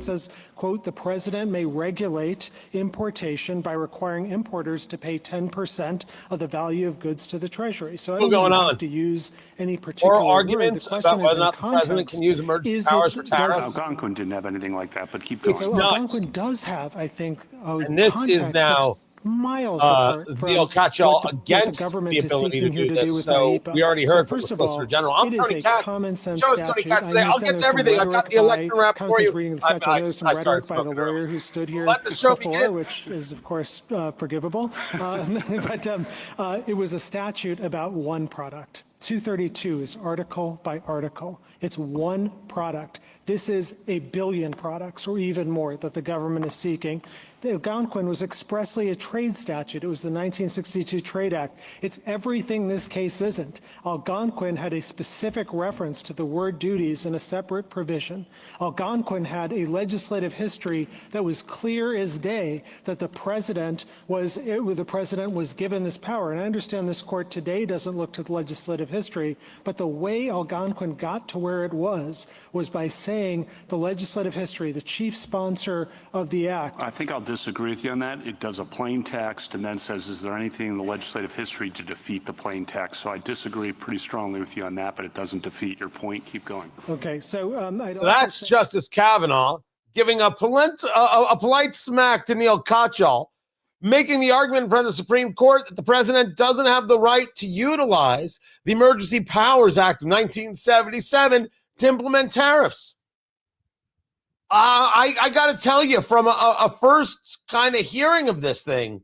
it says, quote, the president may regulate importation by requiring importers to pay 10% of the value of goods to the Treasury. So I don't think you have to use any particular or arguments word. about whether or not the president can use emergency powers for tariffs. Algonquin didn't have anything like that, but keep going. So Algonquin does have, I think, and this is now miles apart from the catch-all what against the government the ability is to seeking here do to do this. with So IEPA. we already heard So from the Solicitor General. I'm it Tony is a Katz. common sense Show us statute. Tony Katz today. I'll get to everything. I got the election wrap for you. Reading the statute, I know some rhetoric by the lawyer who stood here before, which is, of course, forgivable. But it was a statute about one product. 232 is article by article. It's one product. This is a billion products or even more that the government is seeking. The Algonquin was expressly a trade statute. It was the 1962 Trade Act. It's everything this case isn't. Algonquin had a specific reference to the word duties in a separate provision. Algonquin had a legislative history that was clear as day that the president was given this power. And I understand this court today doesn't look to the legislative history, but the way Algonquin got to where it was by saying the legislative history, the chief sponsor of the act. I think I'll disagree with you on that. It does a plain text and then says, is there anything in the legislative history to defeat the plain text? So I disagree pretty strongly with you on that, but it doesn't defeat your point. Keep going. Okay, so that's Justice Kavanaugh giving a polite smack to Neil Katyal, making the argument in front of the Supreme Court that the president doesn't have the right to utilize the Emergency Powers Act of 1977 to implement tariffs. I got to tell you, from a first kind of hearing of this thing,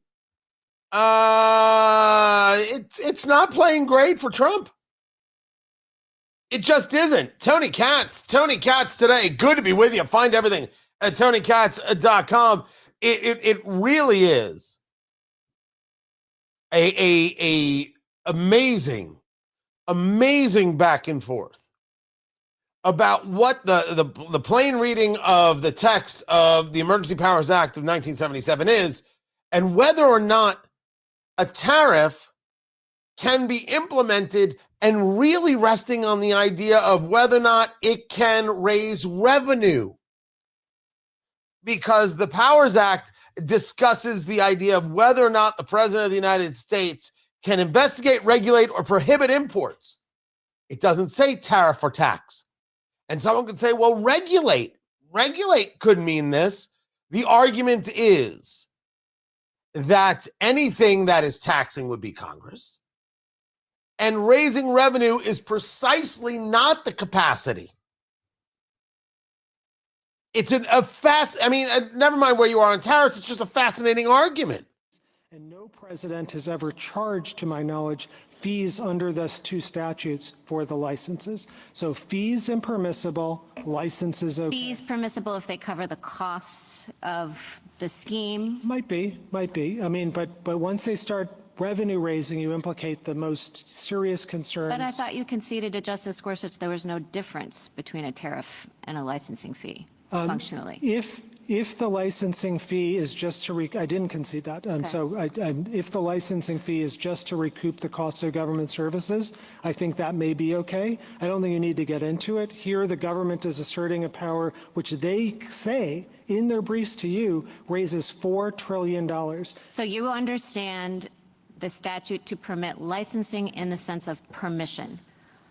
it's not playing great for Trump. It just isn't. Tony Katz today. Good to be with you. Find everything at TonyKatz.com. It really is a amazing back and forth about what the plain reading of the text of the Emergency Powers Act of 1977 is, and whether or not a tariff can be implemented, and really resting on the idea of whether or not it can raise revenue. Because the Powers Act discusses the idea of whether or not the President of the United States can investigate, regulate, or prohibit imports. It doesn't say tariff or tax. And someone could say, well, regulate. Regulate could mean this. The argument is that anything that is taxing would be Congress. And raising revenue is precisely not the capacity. It's never mind where you are on tariffs. It's just a fascinating argument. And no president has ever charged, to my knowledge, fees under those two statutes for the licenses. So fees impermissible, licenses okay. Fees permissible if they cover the costs of the scheme? Might be. I mean, but once they start revenue raising, you implicate the most serious concerns. But I thought you conceded to Justice Gorsuch there was no difference between a tariff and a licensing fee, functionally. If the licensing fee is just to I didn't concede that. Okay. So if the licensing fee is just to recoup the cost of government services, I think that may be okay. I don't think you need to get into it. Here, the government is asserting a power which they say in their briefs to you raises $4 trillion. So you understand the statute to permit licensing in the sense of permission.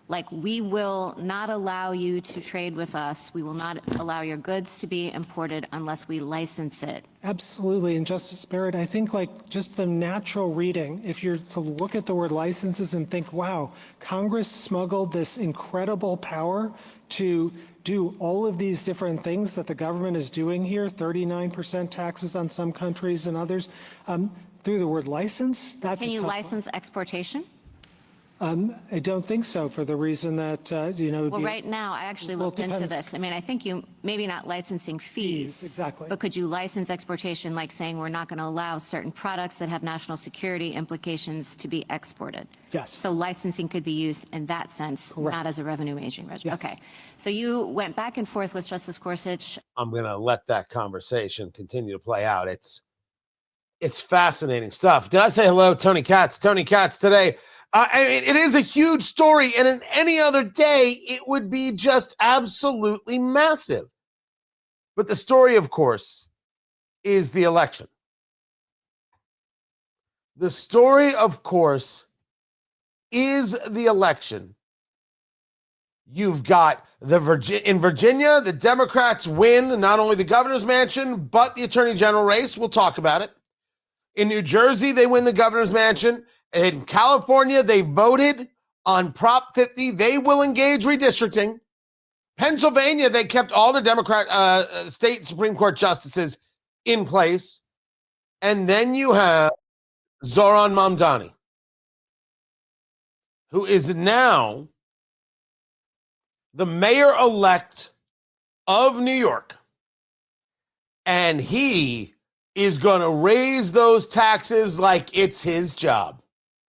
Like, we will not allow you to trade with us. We will not allow your goods to be imported unless we license it. Absolutely. And Justice Barrett, I think just the natural reading, if you're to look at the word licenses and think, wow, Congress smuggled this incredible power to do all of these different things that the government is doing here, 39% taxes on some countries and others, through the word license. That's Can you license exportation? I don't think so, for the reason that, Well, right now, I actually looked into this. I mean, I think you, maybe not licensing fees. Exactly. But could you license exportation, like saying we're not going to allow certain products that have national security implications to be exported? Yes. So licensing could be used in that sense, Correct. not as a revenue-raising regime. Yes. Okay. So you went back and forth with Justice Gorsuch. I'm going to let that conversation continue to play out. It's fascinating stuff. Did I say hello, Tony Katz? Tony Katz today. It is a huge story, and in any other day, it would be just absolutely massive. But the story, of course, is the election. The story, of course, is the election. You've got in Virginia, the Democrats win not only the governor's mansion, but the attorney general race. We'll talk about it. In New Jersey, they win the governor's mansion. In California, they voted on Prop 50. They will engage redistricting. Pennsylvania, they kept all the Democrat state Supreme Court justices in place. And then you have Zohran Mamdani, who is now the mayor-elect of New York. And he is going to raise those taxes like it's his job.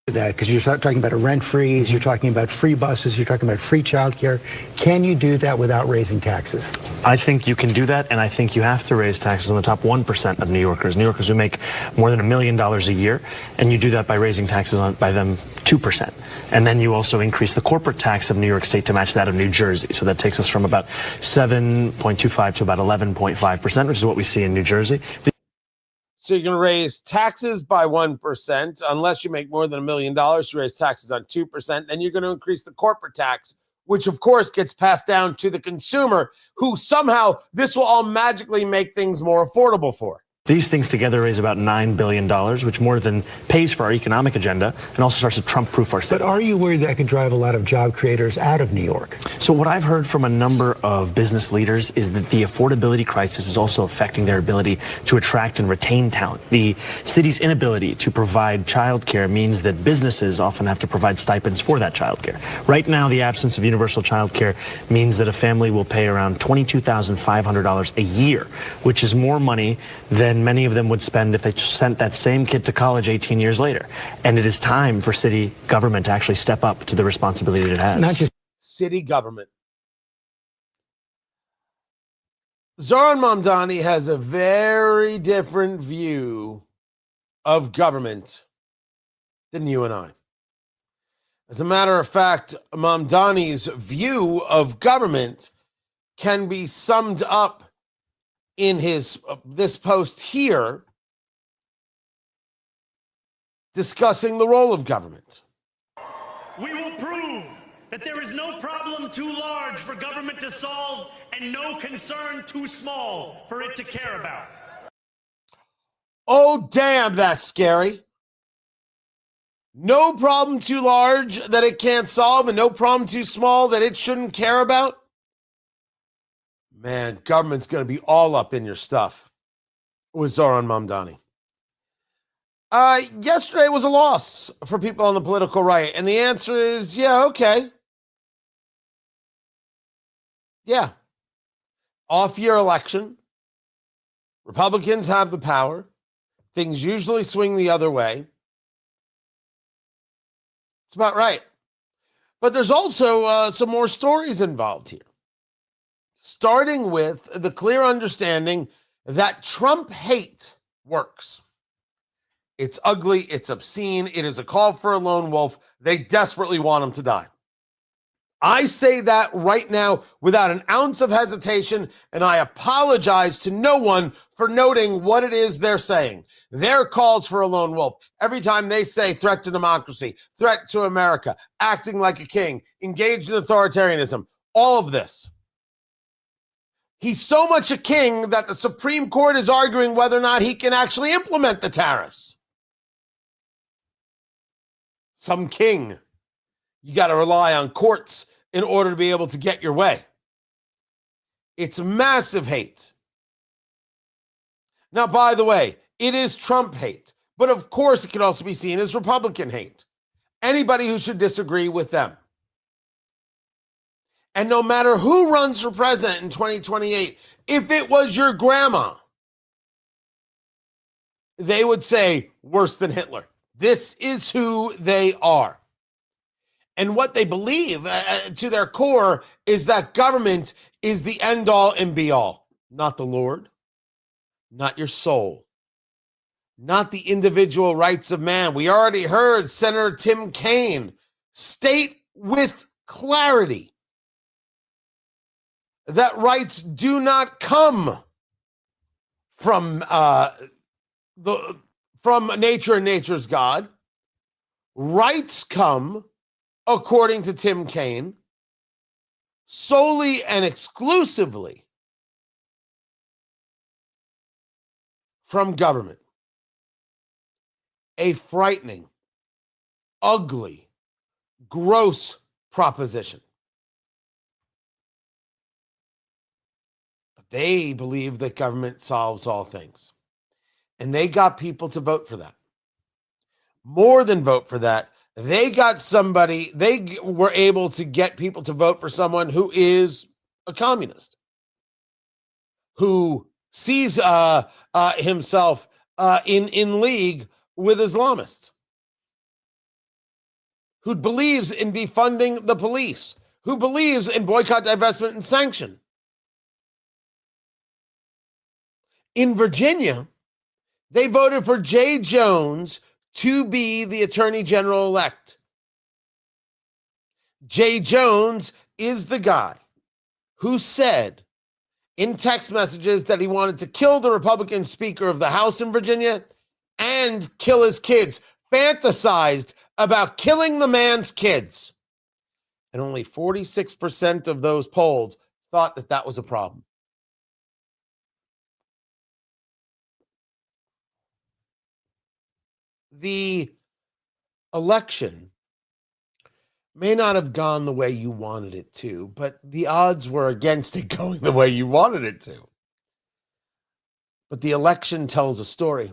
That because you're talking about a rent freeze, you're talking about free buses, you're talking about free childcare. Can you do that without raising taxes? I think you can do that, and I think you have to raise taxes on the top 1% of New Yorkers who make more than $1 million a year, and you do that by raising taxes by them 2%. And then you also increase the corporate tax of New York State to match that of New Jersey. So that takes us from about 7.25 to about 11.5%, which is what we see in New Jersey. So you're going to raise taxes by 1%, unless you make more than $1 million, you raise taxes on 2%. Then you're going to increase the corporate tax, which of course gets passed down to the consumer, who somehow this will all magically make things more affordable for. These things together raise about $9 billion, which more than pays for our economic agenda and also starts to Trump-proof our state. But are you worried that could drive a lot of job creators out of New York? So what I've heard from a number of business leaders is that the affordability crisis is also affecting their ability to attract and retain talent. The city's inability to provide childcare means that businesses often have to provide stipends for that childcare. Right now, the absence of universal childcare means that a family will pay around $22,500 a year, which is more money than many of them would spend if they sent that same kid to college 18 years later. And it is time for city government to actually step up to the responsibility that it has. Not just city government. Zohran Mamdani has a very different view of government than you and I. As a matter of fact, Mamdani's view of government can be summed up in his this post here, discussing the role of government. We will prove that there is no problem too large for government to solve and no concern too small for it to care about. Oh, damn, that's scary. No problem too large that it can't solve and no problem too small that it shouldn't care about. Man, government's going to be all up in your stuff with Zohran Mamdani. Yesterday was a loss for people on the political right. And the answer is, yeah, okay. Yeah. Off-year election. Republicans have the power. Things usually swing the other way. It's about right. But there's also some more stories involved here. Starting with the clear understanding that Trump hate works. It's ugly. It's obscene. It is a call for a lone wolf. They desperately want him to die. I say that right now without an ounce of hesitation, and I apologize to no one for noting what it is they're saying. Their calls for a lone wolf. Every time they say threat to democracy, threat to America, acting like a king, engaged in authoritarianism, all of this. He's so much a king that the Supreme Court is arguing whether or not he can actually implement the tariffs. Some king. You got to rely on courts in order to be able to get your way. It's massive hate. Now, by the way, it is Trump hate, but of course it can also be seen as Republican hate. Anybody who should disagree with them. And no matter who runs for president in 2028, if it was your grandma, they would say worse than Hitler. This is who they are. And what they believe to their core is that government is the end all and be all. Not the Lord, not your soul, not the individual rights of man. We already heard Senator Tim Kaine state with clarity that rights do not come from nature and nature's God. Rights come, according to Tim Kaine, solely and exclusively from government. A frightening, ugly, gross proposition. But they believe that government solves all things. And they got people to vote for that. More than vote for that, they were able to get people to vote for someone who is a communist, who sees himself in league with Islamists, who believes in defunding the police, who believes in boycott, divestment, and sanction. In Virginia, they voted for Jay Jones to be the Attorney General-elect. Jay Jones is the guy who said in text messages that he wanted to kill the Republican Speaker of the House in Virginia and kill his kids, fantasized about killing the man's kids. And only 46% of those polled thought that that was a problem. The election may not have gone the way you wanted it to, but the odds were against it going the way you wanted it to. But the election tells a story.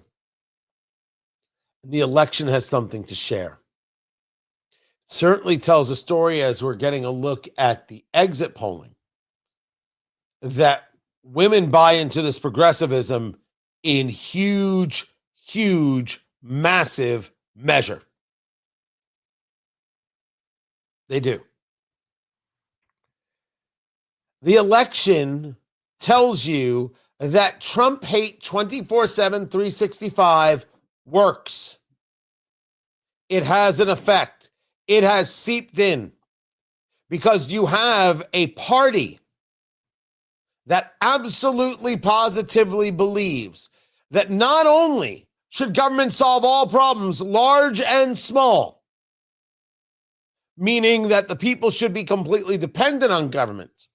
The election has something to share. It certainly tells a story, as we're getting a look at the exit polling, that women buy into this progressivism in huge, massive measure. They do. The election tells you that Trump hate 24/7, 365 works. It has an effect. It has seeped in because you have a party that absolutely positively believes that not only should government solve all problems, large and small, meaning that the people should be completely dependent on government,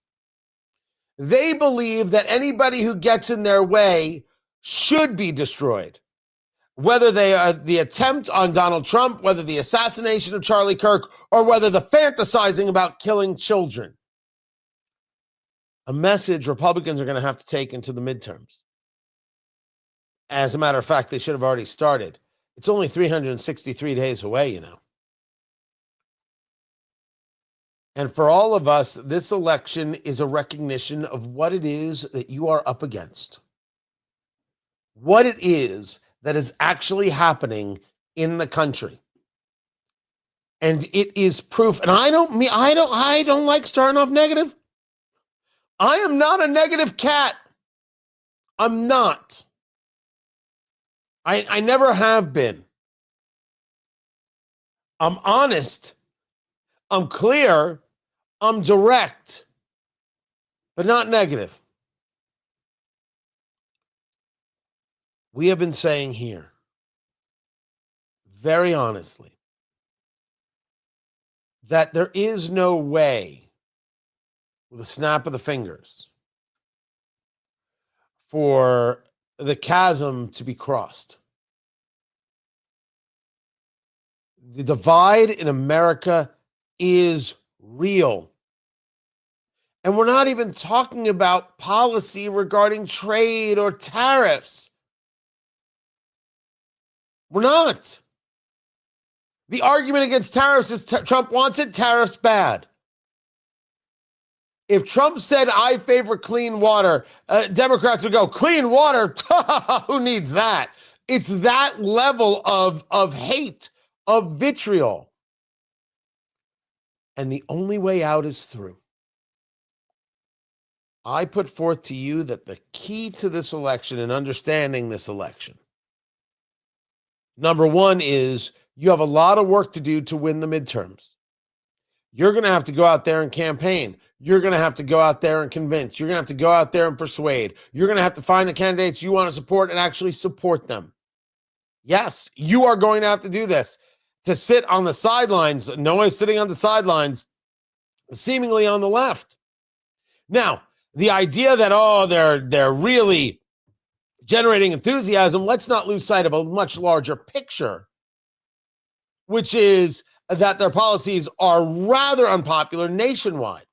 they believe that anybody who gets in their way should be destroyed. Whether they are the attempt on Donald Trump, whether the assassination of Charlie Kirk, or whether the fantasizing about killing children. A message Republicans are going to have to take into the midterms. As a matter of fact, they should have already started. It's only 363 days away, you know. And for all of us, this election is a recognition of what it is that you are up against. What it is that is actually happening in the country. And it is proof. And I don't like starting off negative. I am not a negative cat. I'm not. I never have been. I'm honest. I'm clear. I'm direct. But not negative. We have been saying here, very honestly, that there is no way, with a snap of the fingers, for the chasm to be crossed. The divide in America is real. And we're not even talking about policy regarding trade or tariffs. We're not. The argument against tariffs is Trump wants it, tariffs bad. If Trump said, I favor clean water, Democrats would go, clean water? Who needs that? It's that level of hate, of vitriol. And the only way out is through. I put forth to you that the key to this election and understanding this election, number one, is you have a lot of work to do to win the midterms. You're going to have to go out there and campaign. You're going to have to go out there and convince. You're going to have to go out there and persuade. You're going to have to find the candidates you want to support and actually support them. Yes, you are going to have to do this. To sit on the sidelines, no one's sitting on the sidelines, seemingly on the left. Now, the idea that, oh, they're really generating enthusiasm, let's not lose sight of a much larger picture, which is that their policies are rather unpopular nationwide.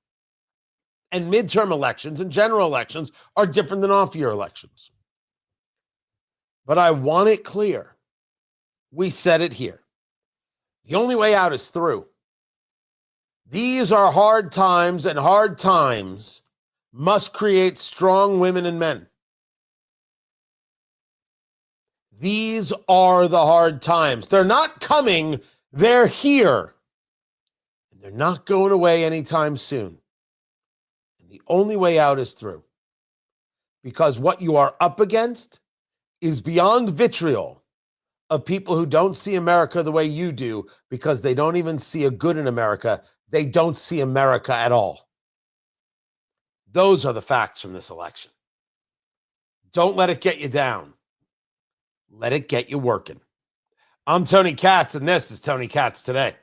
And midterm elections and general elections are different than off-year elections. But I want it clear. We said it here. The only way out is through. These are hard times, and hard times must create strong women and men. These are the hard times. They're not coming, they're here. And they're not going away anytime soon. And the only way out is through. Because what you are up against is beyond vitriol of people who don't see America the way you do, because they don't even see a good in America. They don't see America at all. Those are the facts from this election. Don't let it get you down. Let it get you working. I'm Tony Katz, and this is Tony Katz Today.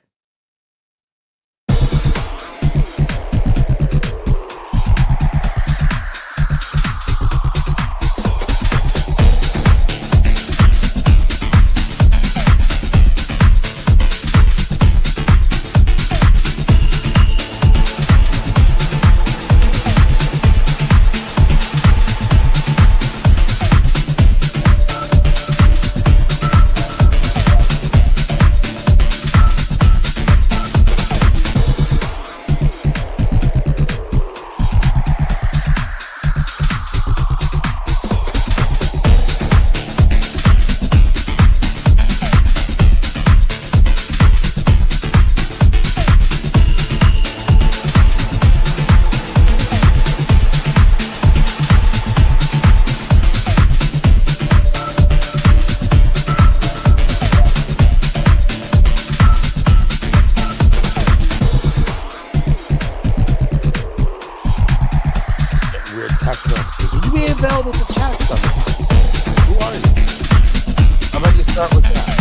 Text messages. Would you be available to chat sometime? Who are you? How about you start with that?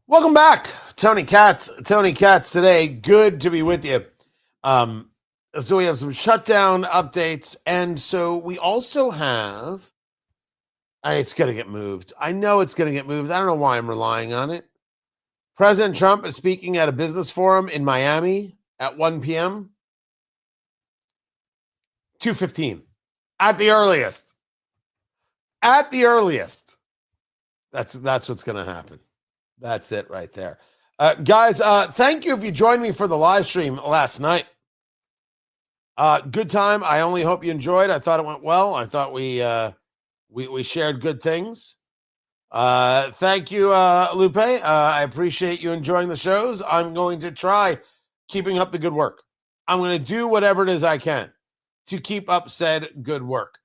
Welcome back. Tony Katz Today. Good to be with you. So we have some shutdown updates. And so we also have, it's going to get moved. I know it's going to get moved. I don't know why I'm relying on it. President Trump is speaking at a business forum in Miami at 1 p.m. 2:15 at the earliest. At the earliest. That's what's going to happen. That's it right there. Guys, thank you if you joined me for the live stream last night. Good time. I only hope you enjoyed. I thought it went well. I thought we shared good things. Thank you, Lupe. I appreciate you enjoying the shows. I'm going to try keeping up the good work. I'm going to do whatever it is I can to keep up said good work.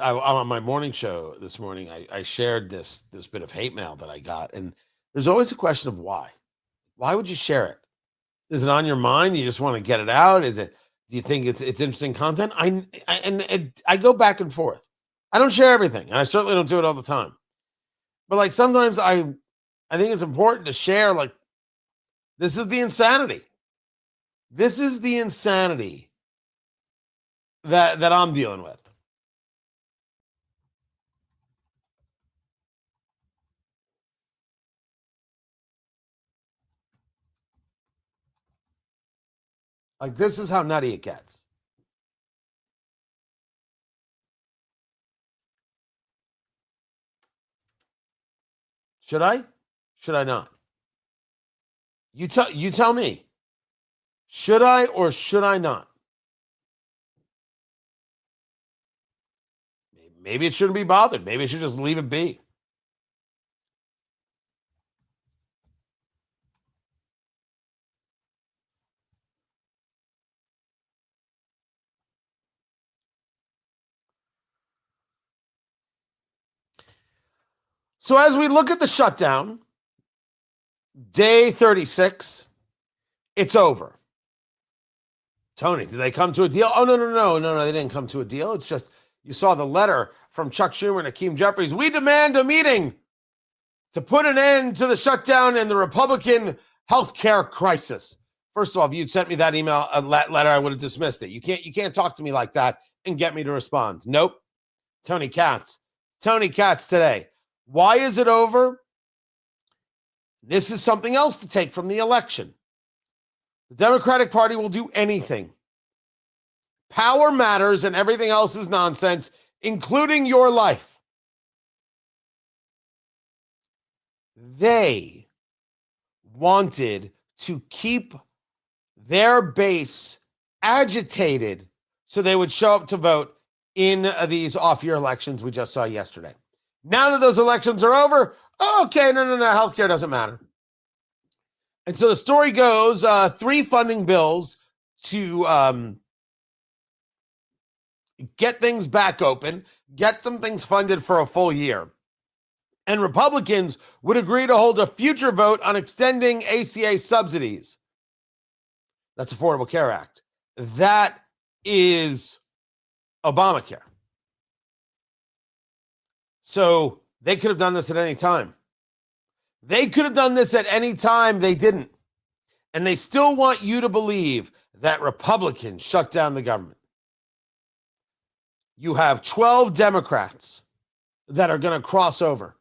On my morning show this morning, I shared this bit of hate mail that I got, and there's always a question of why. Why would you share it? Is it on your mind? You just want to get it out? Do you think it's interesting content? I go back and forth. I don't share everything, and I certainly don't do it all the time. But like sometimes I think it's important to share. Like, this is the insanity. This is the insanity that I'm dealing with. Like, this is how nutty it gets. Should I? Should I not? You tell me. Should I or should I not? Maybe it shouldn't be bothered. Maybe I should just leave it be. So as we look at the shutdown, day 36, it's over. Tony, did they come to a deal? Oh, no, they didn't come to a deal. It's just, you saw the letter from Chuck Schumer and Hakeem Jeffries. We demand a meeting to put an end to the shutdown and the Republican healthcare crisis. First of all, if you'd sent me that email, letter, I would have dismissed it. You can't talk to me like that and get me to respond. Nope. Tony Katz today. Why is it over? This is something else to take from the election. The Democratic Party will do anything. Power matters and everything else is nonsense, including your life. They wanted to keep their base agitated so they would show up to vote in these off-year elections we just saw yesterday. Now that those elections are over, okay, no, healthcare doesn't matter. And so the story goes, 3 funding bills to get things back open, get some things funded for a full year. And Republicans would agree to hold a future vote on extending ACA subsidies. That's Affordable Care Act. That is Obamacare. So they could have done this at any time. They could have done this at any time. They didn't. And they still want you to believe that Republicans shut down the government. You have 12 Democrats that are going to cross over.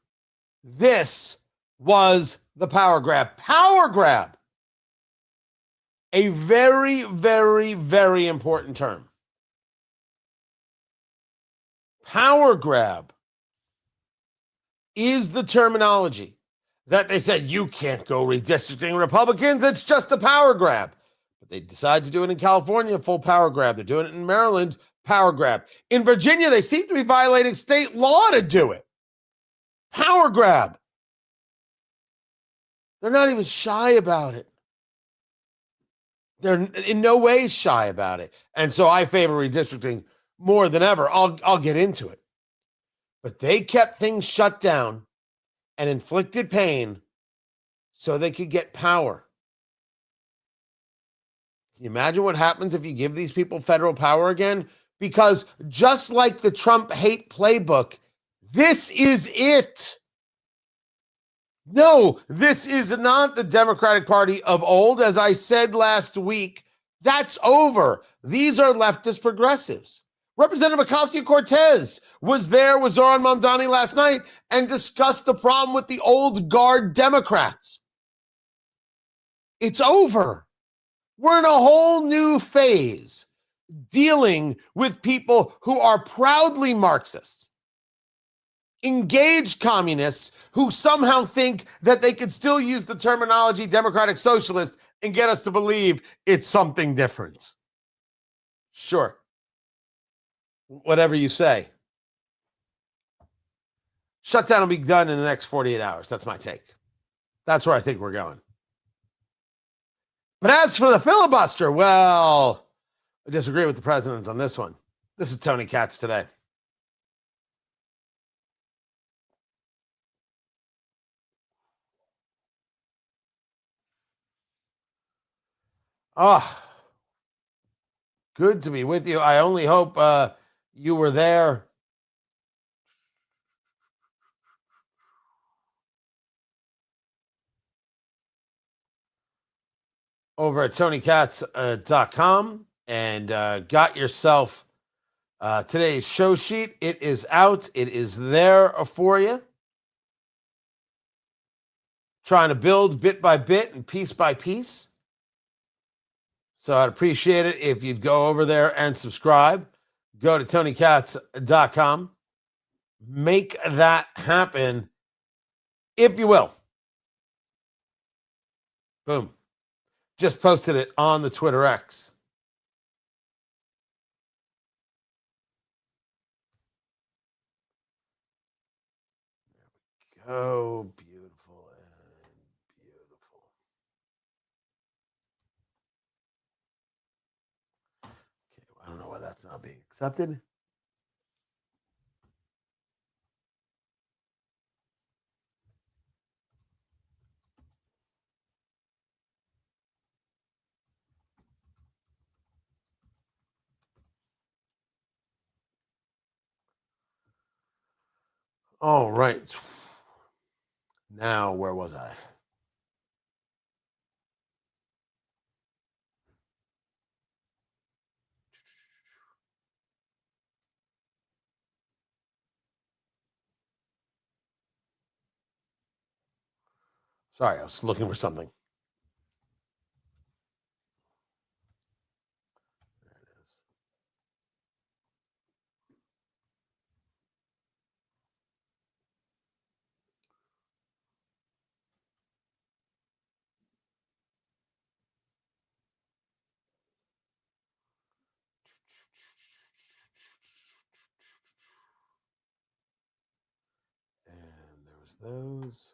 This was the power grab. Power grab. A very, very, very important term. Power grab is the terminology that they said, you can't go redistricting Republicans. It's just a power grab. But they decided to do it in California, full power grab. They're doing it in Maryland, power grab. In Virginia, they seem to be violating state law to do it. Power grab. They're not even shy about it. They're in no way shy about it. And so I favor redistricting more than ever. I'll get into it. But they kept things shut down and inflicted pain so they could get power. Can you imagine what happens if you give these people federal power again? Because just like the Trump hate playbook, this is it. No, this is not the Democratic Party of old. As I said last week, that's over. These are leftist progressives. Representative Ocasio-Cortez was there on Mamdani last night and discussed the problem with the old guard Democrats. It's over. We're in a whole new phase dealing with people who are proudly Marxists, engaged communists who somehow think that they could still use the terminology democratic socialist and get us to believe it's something different. Sure. Whatever you say. Shutdown will be done in the next 48 hours. That's my take. That's where I think we're going. But as for the filibuster, well, I disagree with the president on this one. This is Tony Katz today. Oh, good to be with you. I only hope you were there. Over at TonyKatz.com and got yourself today's show sheet. It is out. It is there for you. Trying to build bit by bit and piece by piece So I'd appreciate it if you'd go over there and subscribe. Go to TonyKatz.com. Make that happen, if you will. Boom. Just posted it on the Twitter X. Oh, beautiful and beautiful. Okay, I don't know why that's not being accepted. All right. Now, where was I? Sorry, I was looking for something. There it is. And there was those.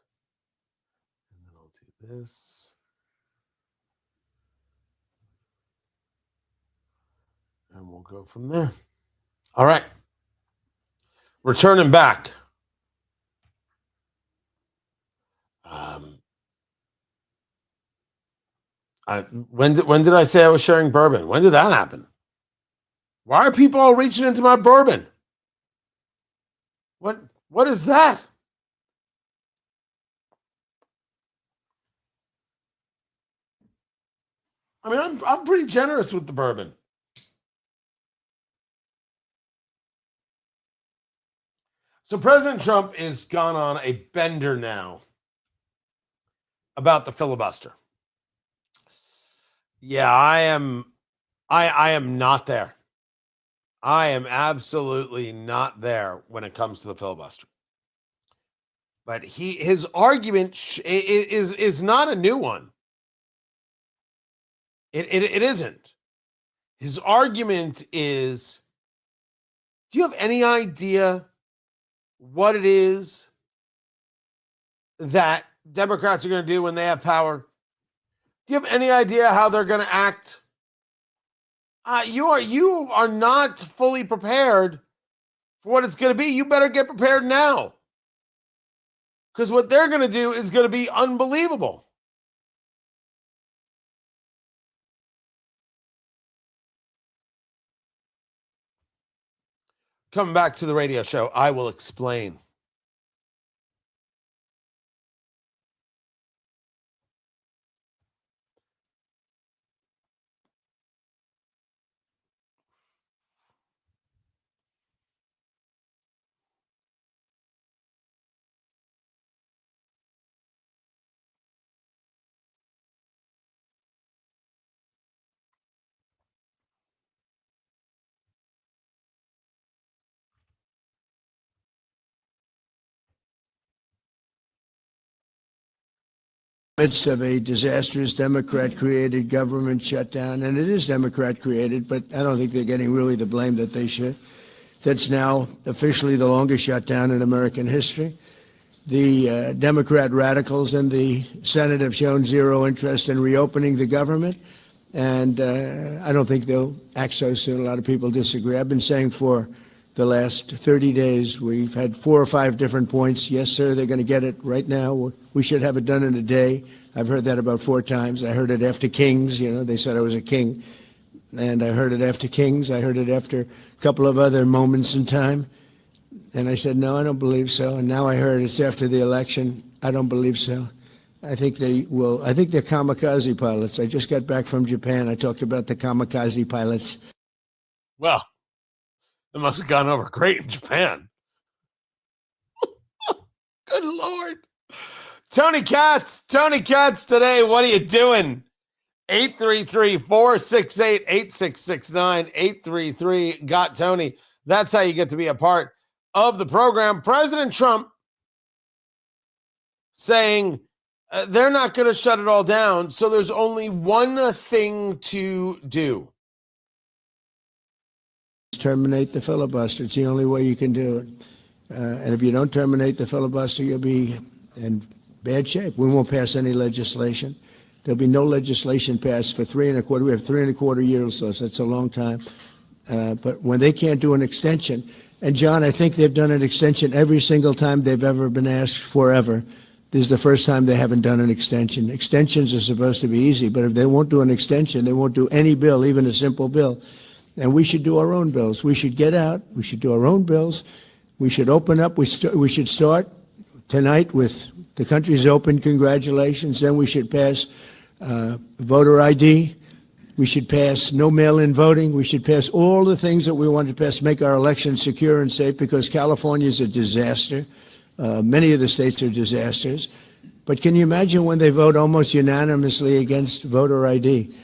And then I'll do this. And we'll go from there. All right. Returning back. When did I say I was sharing bourbon? When did that happen? Why are people all reaching into my bourbon? What is that? I mean, I'm pretty generous with the bourbon. So President Trump is gone on a bender now about the filibuster. Yeah, I am not there. I am absolutely not there when it comes to the filibuster. But his argument is not a new one. It isn't. His argument is, do you have any idea what it is that Democrats are going to do when they have power? Do you have any idea how they're going to act? You are not fully prepared for what it's going to be. You better get prepared now, because what they're going to do is going to be unbelievable. Coming back to the radio show, I will explain. Midst of a disastrous Democrat-created government shutdown, and it is Democrat-created, but I don't think they're getting really the blame that they should. That's now officially the longest shutdown in American history. The Democrat radicals in the Senate have shown zero interest in reopening the government, and I don't think they'll act so soon. A lot of people disagree. I've been saying for the last 30 days, we've had 4 or 5 different points. Yes, sir, they're going to get it right now. We should have it done in a day. I've heard that about 4 times. I heard it after Kings. They said I was a king. And I heard it after Kings. I heard it after a couple of other moments in time. And I said, no, I don't believe so. And now I heard it's after the election. I don't believe so. I think they will. I think they're kamikaze pilots. I just got back from Japan. I talked about the kamikaze pilots. Well, it must have gone over great in Japan. Good Lord. Tony Katz today, what are you doing? 833-468-8669, 833-GOT-TONY. That's how you get to be a part of the program. President Trump saying they're not going to shut it all down, so there's only one thing to do. Terminate the filibuster. It's the only way you can do it. And if you don't terminate the filibuster, you'll be in bad shape. We won't pass any legislation. There'll be no legislation passed for 3.25. We have 3.25 years, so that's a long time. But when they can't do an extension, and John, I think they've done an extension every single time they've ever been asked forever. This is the first time they haven't done an extension. Extensions are supposed to be easy, but if they won't do an extension, they won't do any bill, even a simple bill. And we should do our own bills. We should get out. We should do our own bills. We should open up. We should start tonight with the country's open. Congratulations. Then we should pass voter ID. We should pass no mail-in voting. We should pass all the things that we want to pass, make our elections secure and safe, because California is a disaster. Many of the states are disasters. But can you imagine when they vote almost unanimously against voter ID?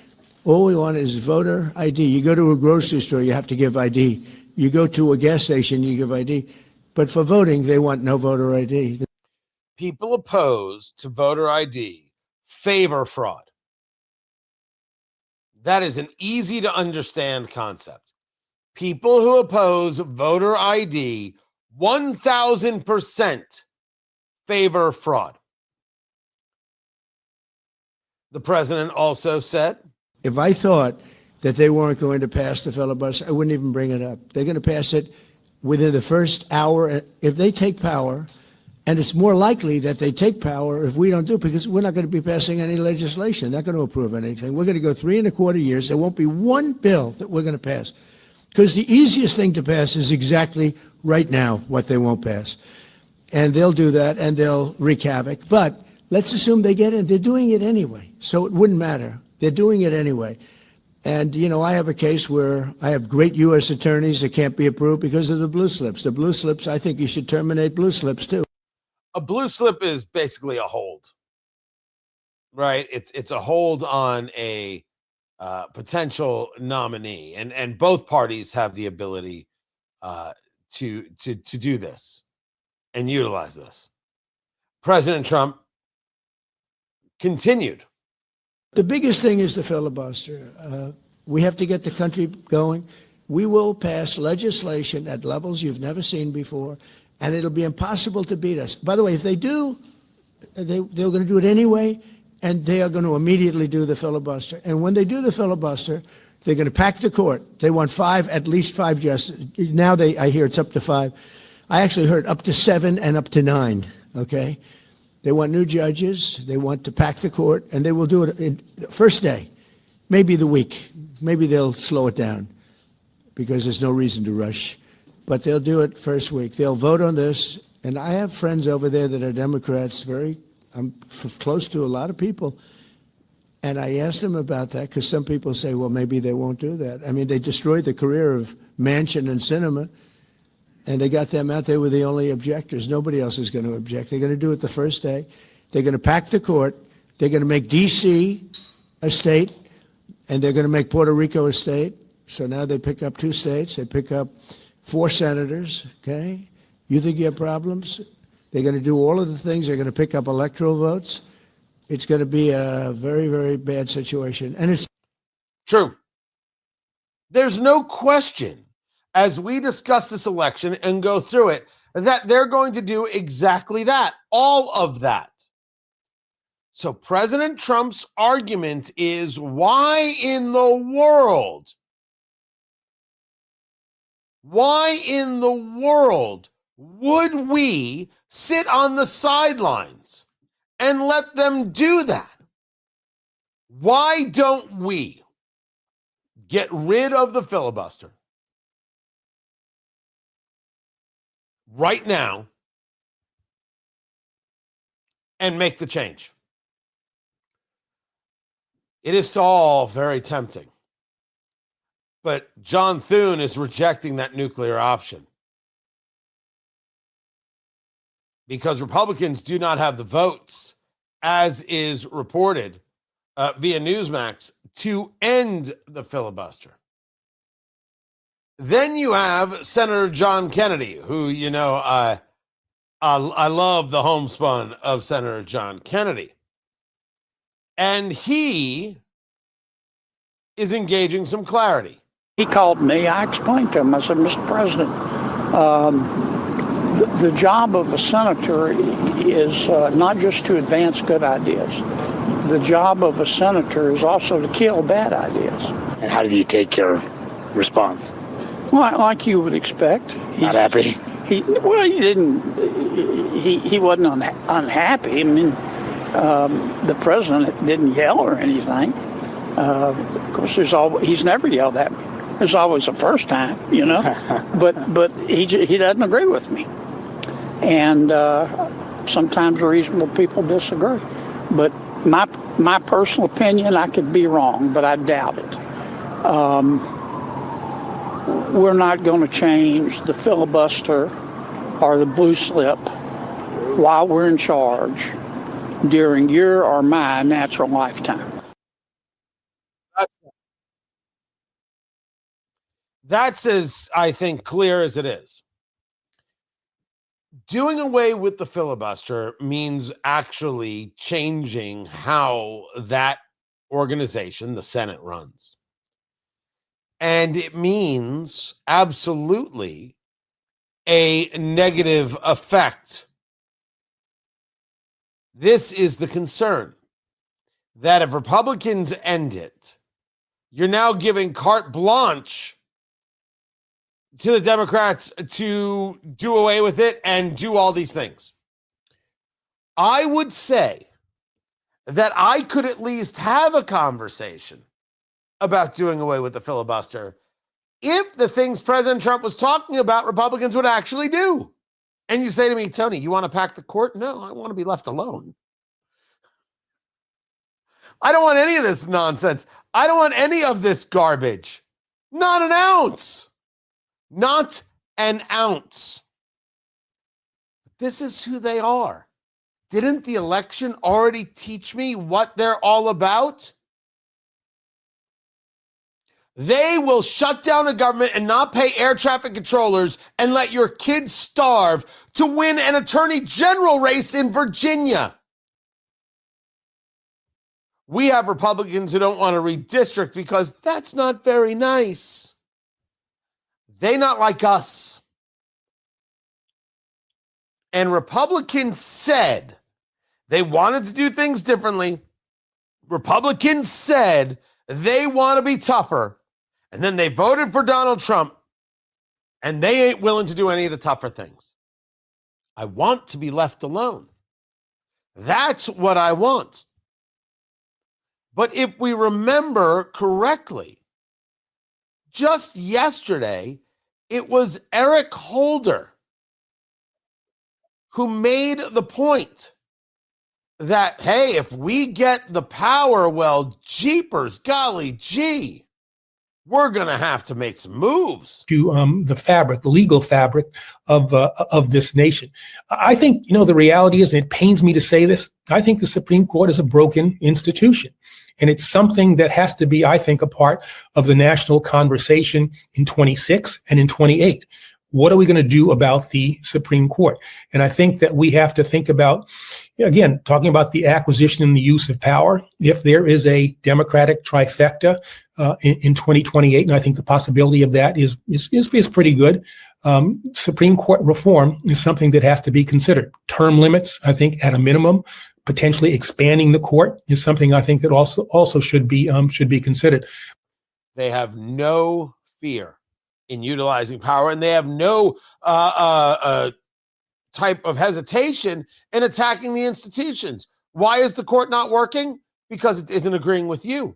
All we want is voter ID. You go to a grocery store, you have to give ID. You go to a gas station, you give ID. But for voting, they want no voter ID. People opposed to voter ID favor fraud. That is an easy to understand concept. People who oppose voter ID 1,000% favor fraud. The president also said, if I thought that they weren't going to pass the filibuster, I wouldn't even bring it up. They're going to pass it within the first hour. If they take power, and it's more likely that they take power if we don't do it, because we're not going to be passing any legislation. They're not going to approve anything. We're going to go 3.25 years. There won't be one bill that we're going to pass, because the easiest thing to pass is exactly right now what they won't pass. And they'll do that, and they'll wreak havoc. But let's assume they get in. They're doing it anyway, so it wouldn't matter. They're doing it anyway. And, you know, I have a case where I have great U.S. attorneys that can't be approved because of the blue slips. The blue slips, I think you should terminate blue slips, too. A blue slip is basically a hold, right? It's a hold on a potential nominee, and both parties have the ability to do this and utilize this. President Trump continued. The biggest thing is the filibuster. We have to get the country going. We will pass legislation at levels you've never seen before, and it'll be impossible to beat us. By the way, if they do, they're going to do it anyway, and they are going to immediately do the filibuster. And when they do the filibuster, they're going to pack the court. They want at least five justices. Now I hear it's up to 5. I actually heard up to 7 and up to 9, okay? They want new judges. They want to pack the court, and they will do it in the first day, maybe the week. Maybe they'll slow it down because there's no reason to rush. But they'll do it first week. They'll vote on this. And I have friends over there that are Democrats. I'm close to a lot of people. And I asked them about that because some people say, well, maybe they won't do that. I mean, they destroyed the career of Manchin and Sinema. And they got them out. They were the only objectors. Nobody else is going to object. They're going to do it the first day. They're going to pack the court. They're going to make D.C. a state, and they're going to make Puerto Rico a state. So now they pick up 2 states. They pick up 4 senators, okay? You think you have problems? They're going to do all of the things. They're going to pick up electoral votes. It's going to be a very, very bad situation. And it's true. There's no question, as we discuss this election and go through it, that they're going to do exactly that, all of that. So President Trump's argument is, why in the world would we sit on the sidelines and let them do that? Why don't we get rid of the filibuster right now and make the change? It is all very tempting. But John Thune is rejecting that nuclear option because Republicans do not have the votes, as is reported via Newsmax, to end the filibuster. Then you have Senator John Kennedy, who, I love the homespun of Senator John Kennedy. And he is engaging some clarity. He called me. I explained to him. I said, Mr. President, the job of a senator is not just to advance good ideas. The job of a senator is also to kill bad ideas. And how did you take your response? Well, like you would expect. Not happy? He wasn't unhappy. I mean, the president didn't yell or anything. Of course, he's never yelled at me. There's always a first time, but he doesn't agree with me. And sometimes reasonable people disagree. But my personal opinion, I could be wrong, but I doubt it. We're not going to change the filibuster or the blue slip while we're in charge during your or my natural lifetime. That's as, I think, clear as it is. Doing away with the filibuster means actually changing how that organization, the Senate, runs. And it means absolutely a negative effect. This is the concern, that if Republicans end it, you're now giving carte blanche to the Democrats to do away with it and do all these things. I would say that I could at least have a conversation about doing away with the filibuster if the things President Trump was talking about, Republicans would actually do. And you say to me, Tony, you want to pack the court? No, I want to be left alone. I don't want any of this nonsense. I don't want any of this garbage. Not an ounce. Not an ounce. This is who they are. Didn't the election already teach me what they're all about? They will shut down a government and not pay air traffic controllers and let your kids starve to win an attorney general race in Virginia. We have Republicans who don't want to redistrict because that's not very nice. They not like us. And Republicans said they wanted to do things differently. Republicans said they want to be tougher. And then they voted for Donald Trump, and they ain't willing to do any of the tougher things. I want to be left alone. That's what I want. But if we remember correctly, just yesterday, it was Eric Holder who made the point that, hey, if we get the power, well, jeepers, golly gee, we're going to have to make some moves to the fabric, the legal fabric of this nation. I think, the reality is, and it pains me to say this, I think the Supreme Court is a broken institution. And it's something that has to be, I think, a part of the national conversation in 26 and in 28. What are we going to do about the Supreme Court? And I think that we have to think about, again, talking about the acquisition and the use of power. If there is a Democratic trifecta in 2028, and I think the possibility of that is pretty good. Supreme Court reform is something that has to be considered. Term limits, I think, at a minimum, potentially expanding the court is something I think that also should be considered. They have no fear in utilizing power, and they have no type of hesitation in attacking the institutions. Why is the court not working? Because it isn't agreeing with you.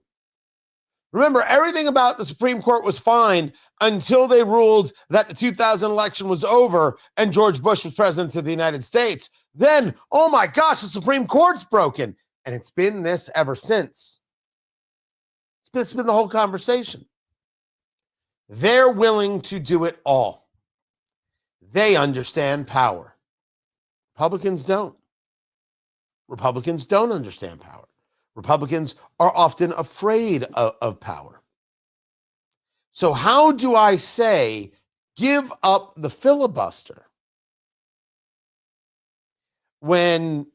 Remember, everything about the Supreme Court was fine until they ruled that the 2000 election was over and George Bush was president of the United States. Then, oh my gosh, the Supreme Court's broken. And it's been this ever since. It's been the whole conversation. They're willing to do it all. They understand power. Republicans don't. Republicans don't understand power. Republicans are often afraid of power. So how do I say, give up the filibuster when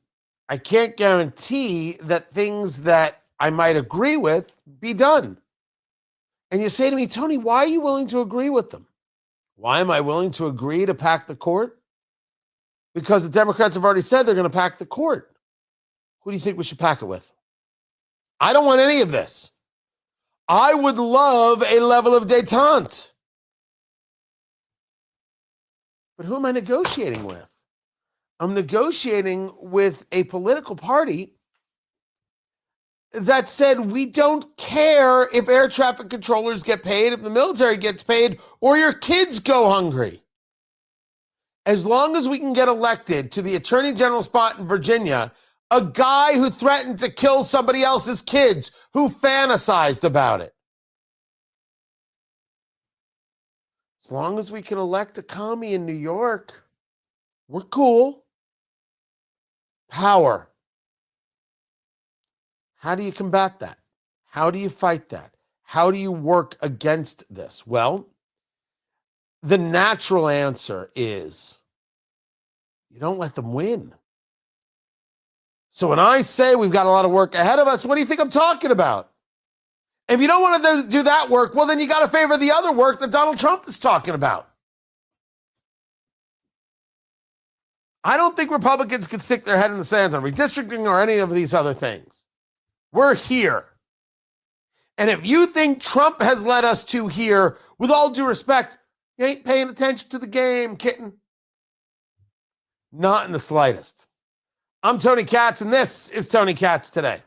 I can't guarantee that things that I might agree with be done? And you say to me, Tony, why are you willing to agree with them? Why am I willing to agree to pack the court? Because the Democrats have already said they're going to pack the court. Who do you think we should pack it with? I don't want any of this. I would love a level of détente. But who am I negotiating with? I'm negotiating with a political party that said we don't care if air traffic controllers get paid, if the military gets paid, or your kids go hungry. As long as we can get elected to the attorney general spot in Virginia, a guy who threatened to kill somebody else's kids, who fantasized about it. As long as we can elect a commie in New York, we're cool. Power. How do you combat that? How do you fight that? How do you work against this? Well, the natural answer is you don't let them win. So when I say we've got a lot of work ahead of us, what do you think I'm talking about? If you don't want to do that work, well, then you got to favor the other work that Donald Trump is talking about. I don't think Republicans can stick their head in the sand on redistricting or any of these other things. We're here. And if you think Trump has led us to here, with all due respect, you ain't paying attention to the game, kitten. Not in the slightest. I'm Tony Katz, and this is Tony Katz Today.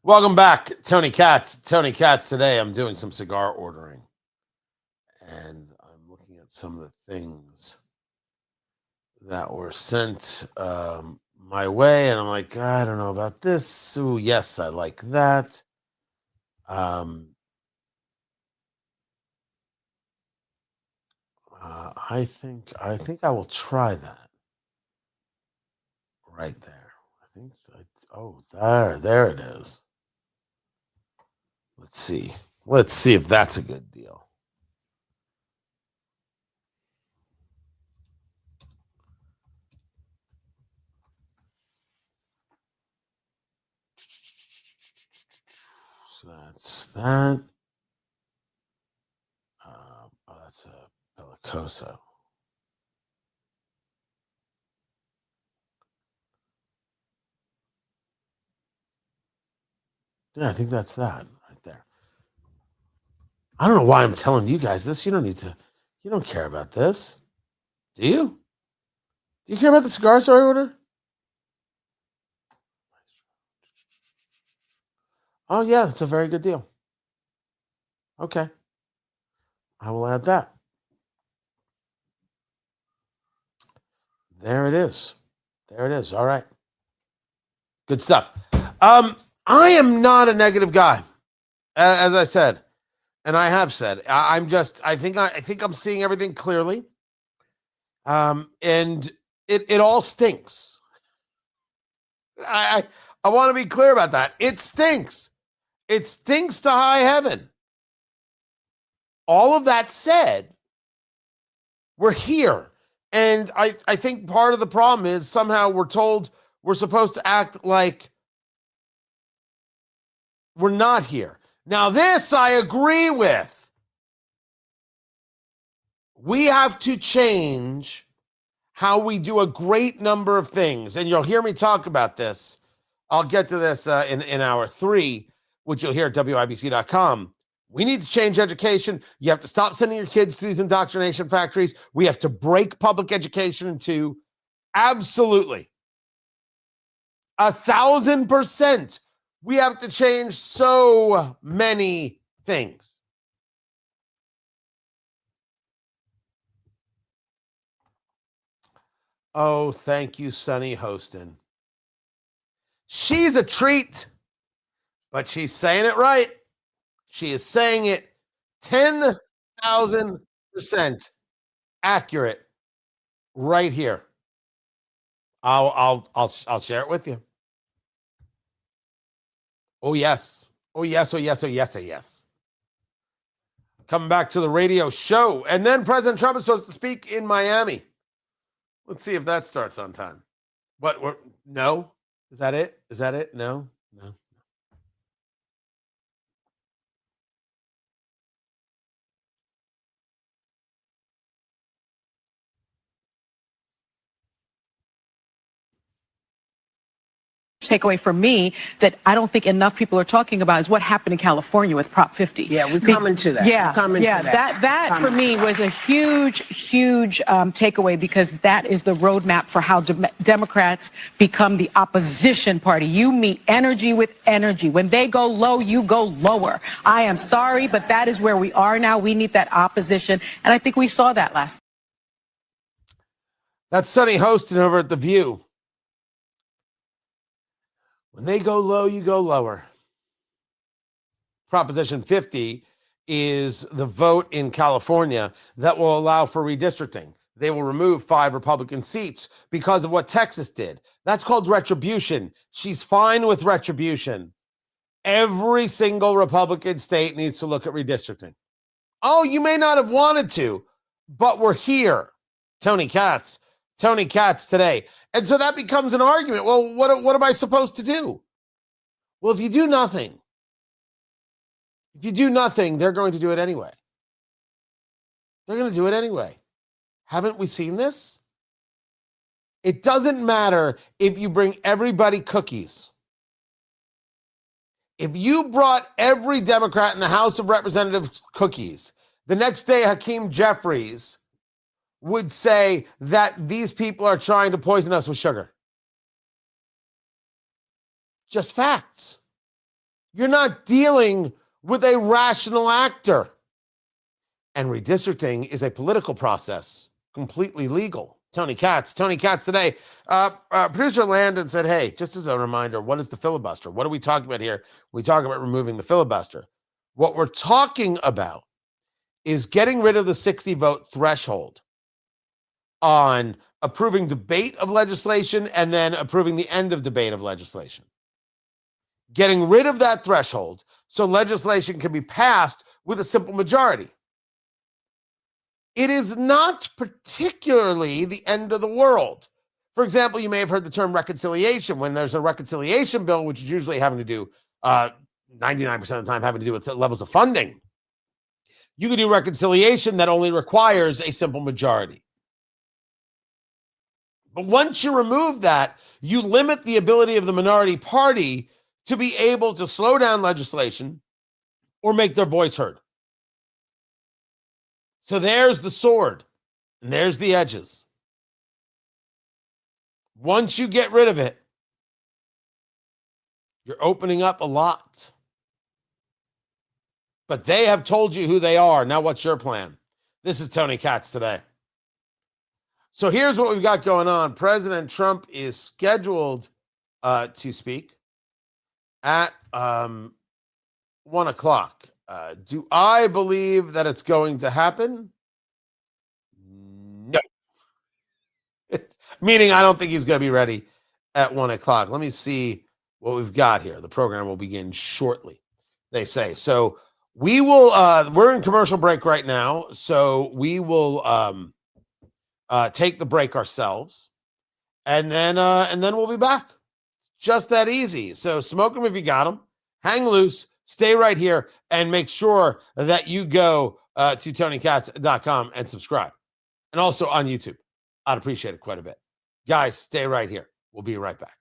Welcome back, Tony Katz. Tony Katz Today. I'm doing some cigar ordering, and I'm looking at some of the things that were sent my way, and I'm like, I don't know about this. Ooh, yes, I like that. I think I will try that right there. I think there it is. Let's see if that's a good deal. So that's that. That's a Bellicoso. Yeah, I think that's that right there. I don't know why I'm telling you guys this. You don't care about this. Do you? Do you care about the cigar store order? Oh, yeah, it's a very good deal. Okay. I will add that. There it is. There it is. All right. Good stuff. I am not a negative guy, as I said, and I have said. I think I'm seeing everything clearly. And it all stinks. I want to be clear about that. It stinks. It stinks to high heaven. All of that said, we're here. And I think part of the problem is somehow we're told we're supposed to act like we're not here. Now, this I agree with. We have to change how we do a great number of things. And you'll hear me talk about this. I'll get to this in hour 3, which you'll hear at WIBC.com. We need to change education. You have to stop sending your kids to these indoctrination factories. We have to break public education in two. Absolutely. 1,000%. We have to change so many things. Oh, thank you, Sunny Hostin. She's a treat, but she's saying it right. She is saying it 10,000% accurate right here. I'll share it with you. Oh yes. Oh yes. Oh yes. Oh yes. Oh yes. Coming back to the radio show, and then President Trump is supposed to speak in Miami. Let's see if that starts on time. What? No. Is that it? Is that it? No. No. Takeaway for me that I don't think enough people are talking about is what happened in California with Prop 50. Yeah, we come into that. Yeah, that for me was a huge takeaway, because that is the roadmap for how Democrats become the opposition party. You meet energy with energy. When they go low, you go lower. I am sorry, but that is where we are now. We need that opposition, and I think we saw that last. That's Sunny Hostin over at The View. When they go low, you go lower. Proposition 50 is the vote in California that will allow for redistricting. They will remove 5 Republican seats because of what Texas did. That's called retribution. She's fine with retribution. Every single Republican state needs to look at redistricting. Oh, you may not have wanted to, but we're here. Tony Katz today. And so that becomes an argument. Well, what am I supposed to do? Well, if you do nothing, they're going to do it anyway. They're going to do it anyway. Haven't we seen this? It doesn't matter if you bring everybody cookies. If you brought every Democrat in the House of Representatives cookies, the next day Hakeem Jeffries would say that these people are trying to poison us with sugar. Just facts. You're not dealing with a rational actor. And redistricting is a political process, completely legal. Tony Katz today. Producer Landon said, hey, just as a reminder, what is the filibuster? What are we talking about here? We talk about removing the filibuster. What we're talking about is getting rid of the 60 vote threshold on approving debate of legislation and then approving the end of debate of legislation. Getting rid of that threshold so legislation can be passed with a simple majority. It is not particularly the end of the world. For example, you may have heard the term reconciliation. When there's a reconciliation bill, which is usually having to do 99% of the time having to do with levels of funding, you can do reconciliation that only requires a simple majority. But once you remove that, you limit the ability of the minority party to be able to slow down legislation or make their voice heard. So there's the sword and there's the edges. Once you get rid of it, you're opening up a lot. But they have told you who they are. Now, what's your plan? This is Tony Katz today. So here's what we've got going on. President Trump is scheduled to speak at 1 o'clock. Do I believe that it's going to happen? No. Meaning I don't think he's going to be ready at 1 o'clock. Let me see what we've got here. The program will begin shortly, they say. So we will, we're in commercial break right now. So we will take the break ourselves, and then we'll be back. It's just that easy. So smoke them if you got them. Hang loose. Stay right here and make sure that you go to TonyKatz.com and subscribe. And also on YouTube. I'd appreciate it quite a bit. Guys, stay right here. We'll be right back.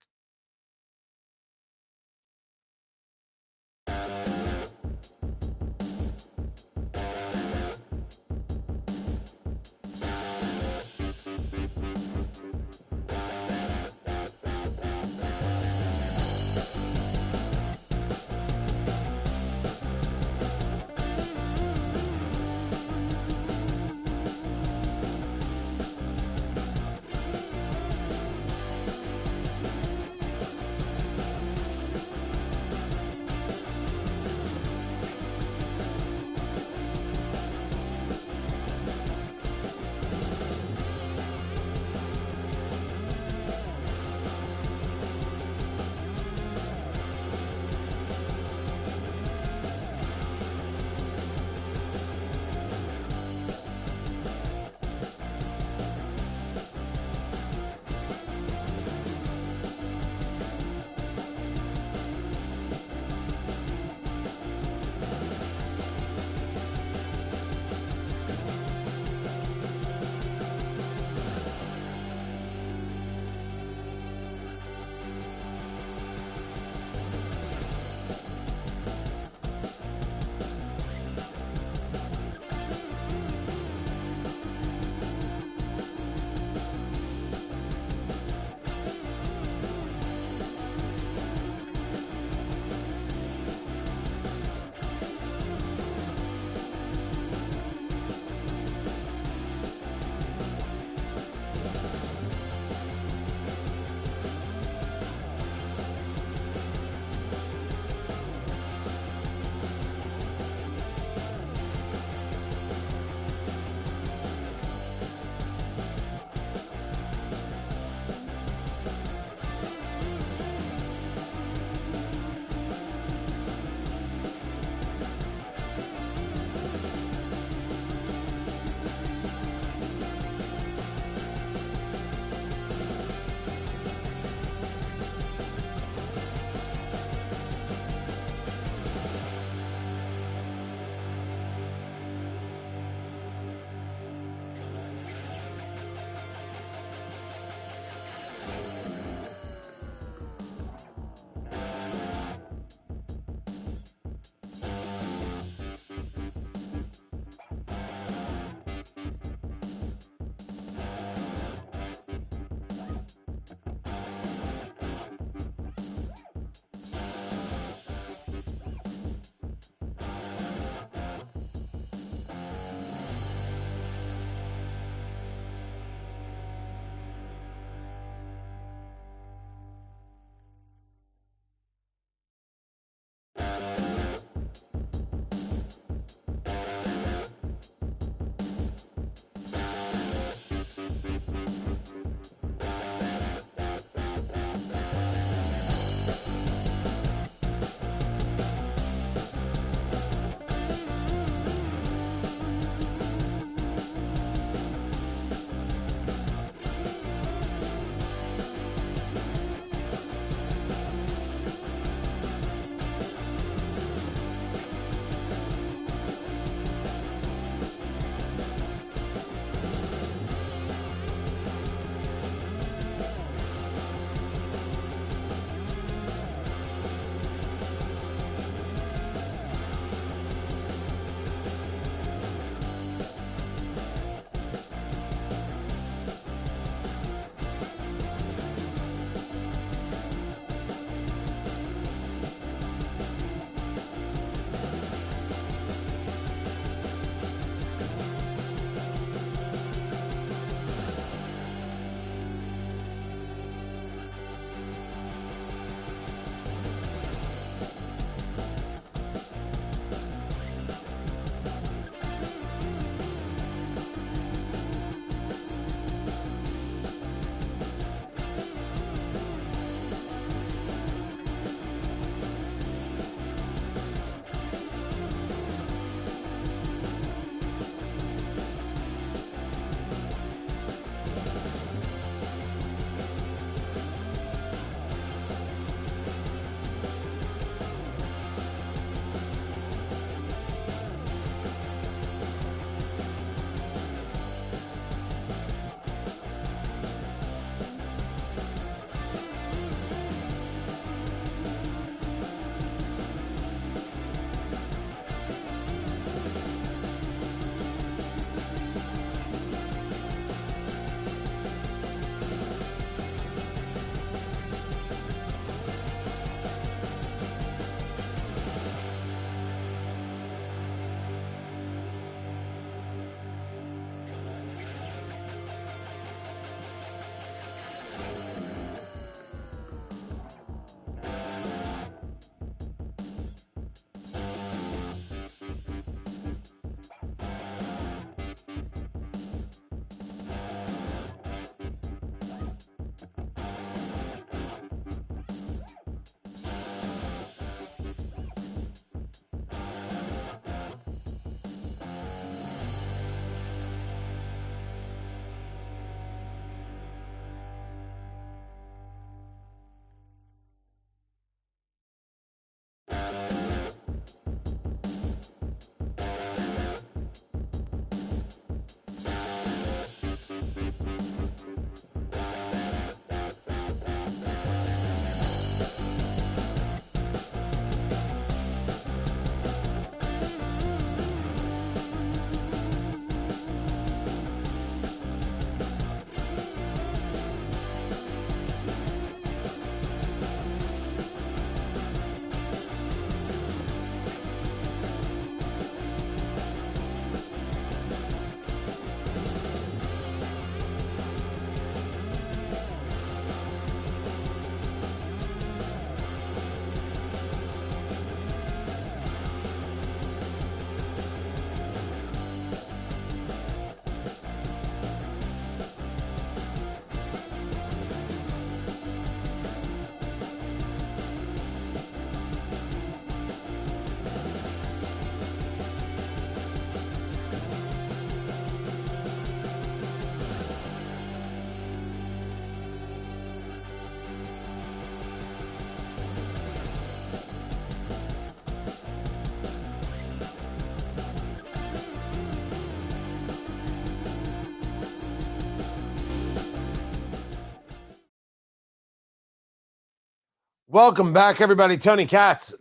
Welcome back, everybody. Tony Katz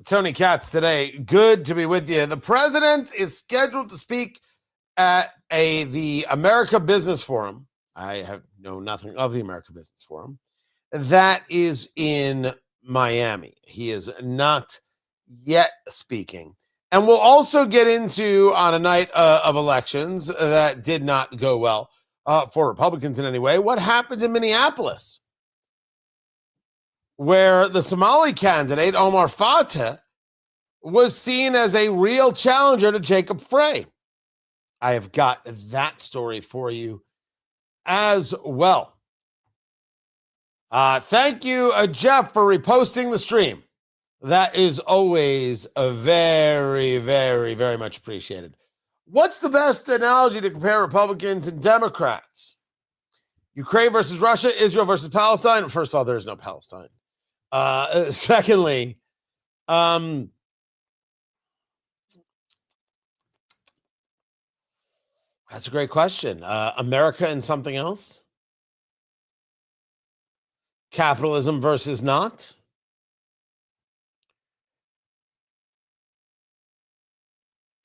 today. Good to be with you. The president is scheduled to speak at the America Business Forum. I have know nothing of the America Business Forum. That is in Miami. He is not yet speaking. And we'll also get into, on a night of elections that did not go well for Republicans in any way, what happened in Minneapolis, where the Somali candidate, Omar Fateh, was seen as a real challenger to Jacob Frey. I have got that story for you as well. Thank you, Jeff, for reposting the stream. That is always a very, very, very much appreciated. What's the best analogy to compare Republicans and Democrats? Ukraine versus Russia, Israel versus Palestine. First of all, there's no Palestine. Secondly, that's a great question. America and something else? Capitalism versus not?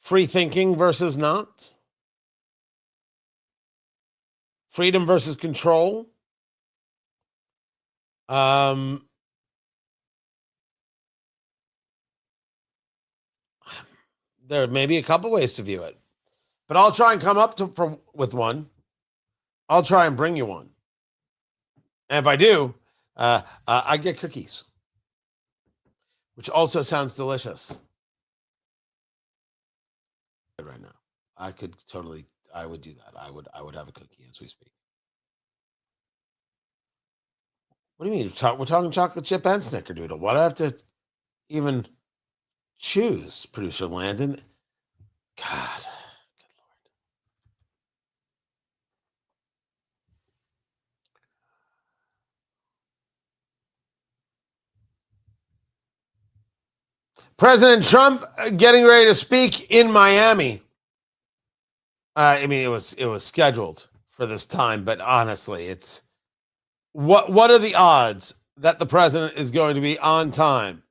Free thinking versus not? Freedom versus control? There may be a couple ways to view it, but I'll try and come up with one. I'll try and bring you one. And if I do, I get cookies, which also sounds delicious. Right now, I would do that. I would have a cookie as we speak. What do you mean? We're talking chocolate chip and snickerdoodle. Why do I have to even choose, producer Landon? God, good Lord. President Trump getting ready to speak in Miami. I mean, it was scheduled for this time, but honestly, it's what are the odds that the president is going to be on time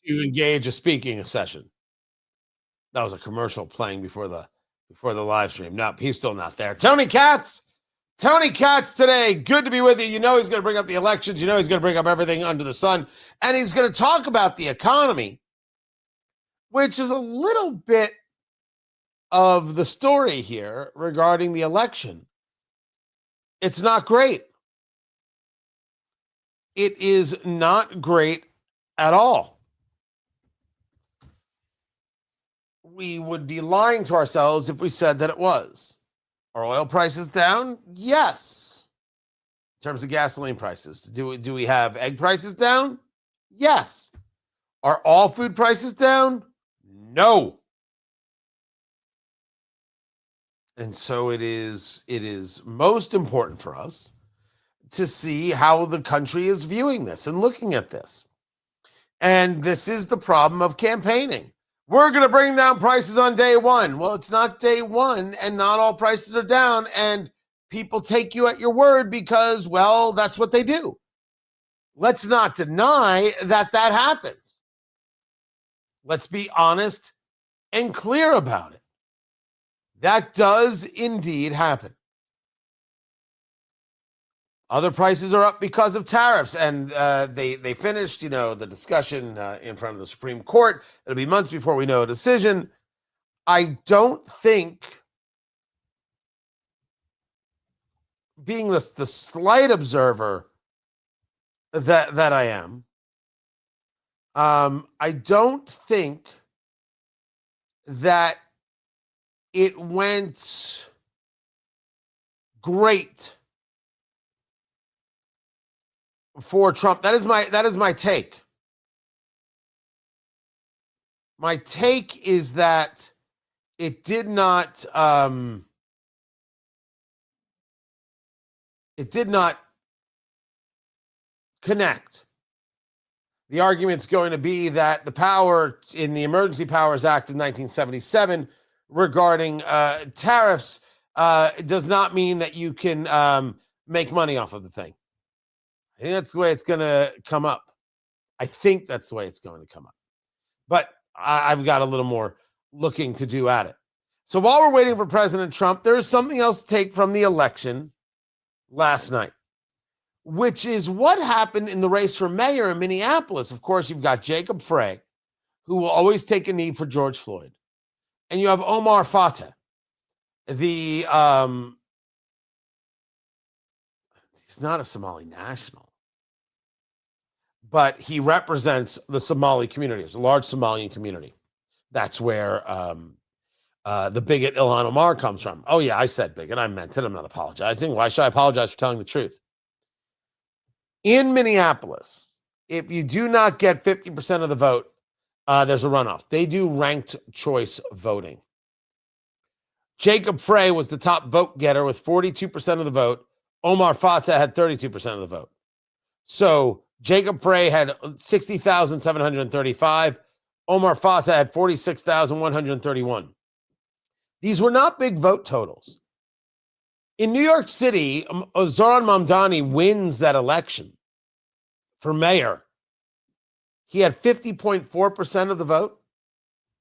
to engage a speaking session? That was a commercial playing before the live stream. Nope, he's still not there. Tony Katz today. Good to be with you. You know he's going to bring up the elections. You know he's going to bring up everything under the sun. And he's going to talk about the economy, which is a little bit of the story here regarding the election. It's not great. It is not great at all. We would be lying to ourselves if we said that it was. Are oil prices down? Yes. In terms of gasoline prices, do we have egg prices down? Yes. Are all food prices down? No. And so it is most important for us to see how the country is viewing this and looking at this. And this is the problem of campaigning. We're going to bring down prices on day one. Well, it's not day one, and not all prices are down, and people take you at your word because, well, that's what they do. Let's not deny that happens. Let's be honest and clear about it. That does indeed happen. Other prices are up because of tariffs, and they finished, the discussion in front of the Supreme Court. It'll be months before we know a decision. I don't think, being the slight observer that I am, I don't think that it went great for Trump. That is my take. My take is that it did not connect. The argument's going to be that the power in the Emergency Powers Act of 1977 regarding tariffs does not mean that you can make money off of the thing. I think that's the way it's going to come up. I think that's the way it's going to come up. But I've got a little more looking to do at it. So while we're waiting for President Trump, there is something else to take from the election last night, which is what happened in the race for mayor in Minneapolis. Of course, you've got Jacob Frey, who will always take a knee for George Floyd. And you have Omar Fateh, he's not a Somali national, but he represents the Somali community. It's a large Somalian community. That's where the bigot Ilhan Omar comes from. Oh, yeah, I said bigot. I meant it. I'm not apologizing. Why should I apologize for telling the truth? In Minneapolis, if you do not get 50% of the vote, there's a runoff. They do ranked choice voting. Jacob Frey was the top vote getter with 42% of the vote. Omar Fateh had 32% of the vote. So Jacob Frey had 60,735. Omar Fateh had 46,131. These were not big vote totals. In New York City, Zohran Mamdani wins that election for mayor. He had 50.4% of the vote.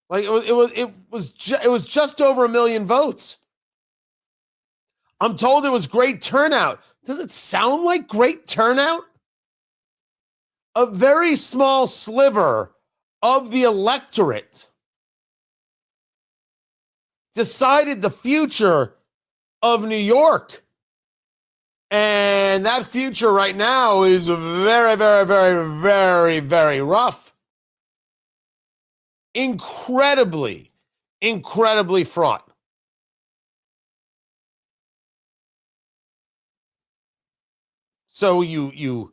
Like it was just over 1 million votes. I'm told it was great turnout. Does it sound like great turnout? A very small sliver of the electorate decided the future of New York. And that future right now is very, very, very, very, very rough. Incredibly, incredibly fraught. So you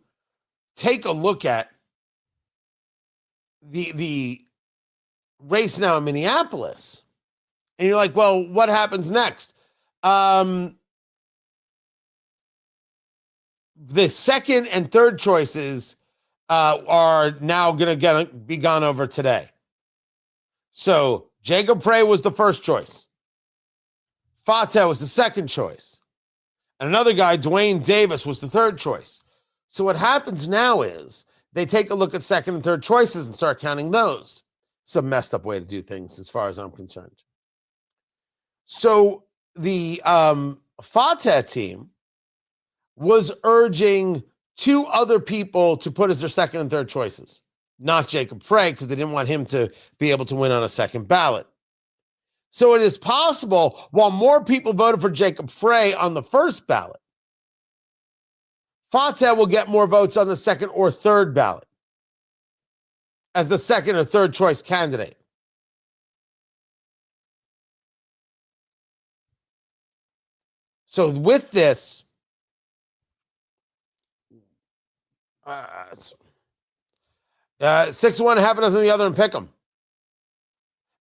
take a look at the race now in Minneapolis, and you're like, well, what happens next? The second and third choices are now going to be gone over today. So Jacob Frey was the first choice. Fateh was the second choice. And another guy, Dwayne Davis, was the third choice. So what happens now is they take a look at second and third choices and start counting those. It's a messed up way to do things as far as I'm concerned. So the Fateh team was urging two other people to put as their second and third choices, not Jacob Frey, because they didn't want him to be able to win on a second ballot. So it is possible, while more people voted for Jacob Frey on the first ballot, Fateh will get more votes on the second or third ballot as the second or third choice candidate. So with this, 6-1, half a dozen the other, and pick them.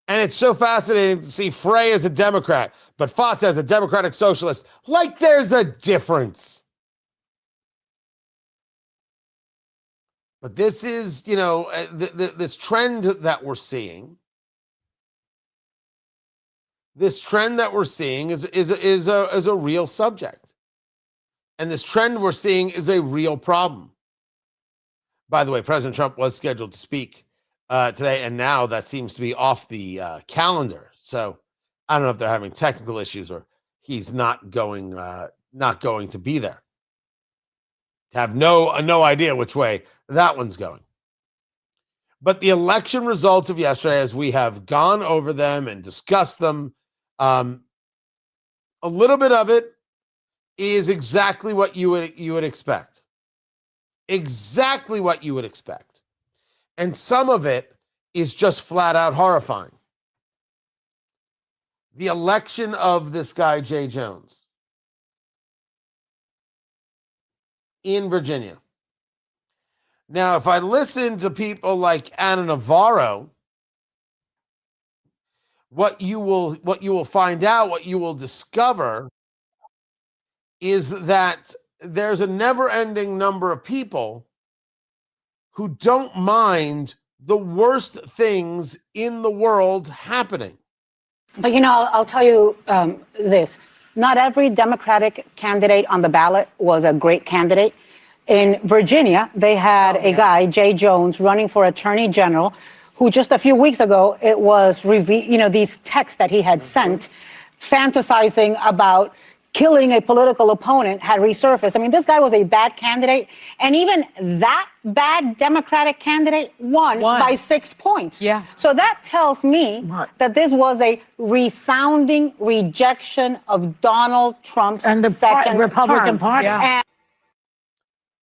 And it's so fascinating to see Frey as a Democrat, but Fateh as a Democratic Socialist. Like there's a difference. But this is, this trend that we're seeing. This trend that we're seeing is a real subject. And this trend we're seeing is a real problem. By the way, President Trump was scheduled to speak today, and now that seems to be off the calendar. So I don't know if they're having technical issues or he's not going to be there. Have no idea which way that one's going. But the election results of yesterday, as we have gone over them and discussed them, a little bit of it is exactly what you would expect. Exactly what you would expect. And some of it is just flat out horrifying. The election of this guy, Jay Jones, in Virginia. Now, if I listen to people like Anna Navarro, what you will find out, what you will discover is that there's a never-ending number of people who don't mind the worst things in the world happening. But, I'll tell you this. Not every Democratic candidate on the ballot was a great candidate. In Virginia, they had a guy, Jay Jones, running for attorney general, who just a few weeks ago, it was these texts that he had sent fantasizing about killing a political opponent had resurfaced. I mean, this guy was a bad candidate, and even that bad Democratic candidate won by 6 points. Yeah. So that tells me that this was a resounding rejection of Donald Trump's And the second Republican term. Party. Yeah. And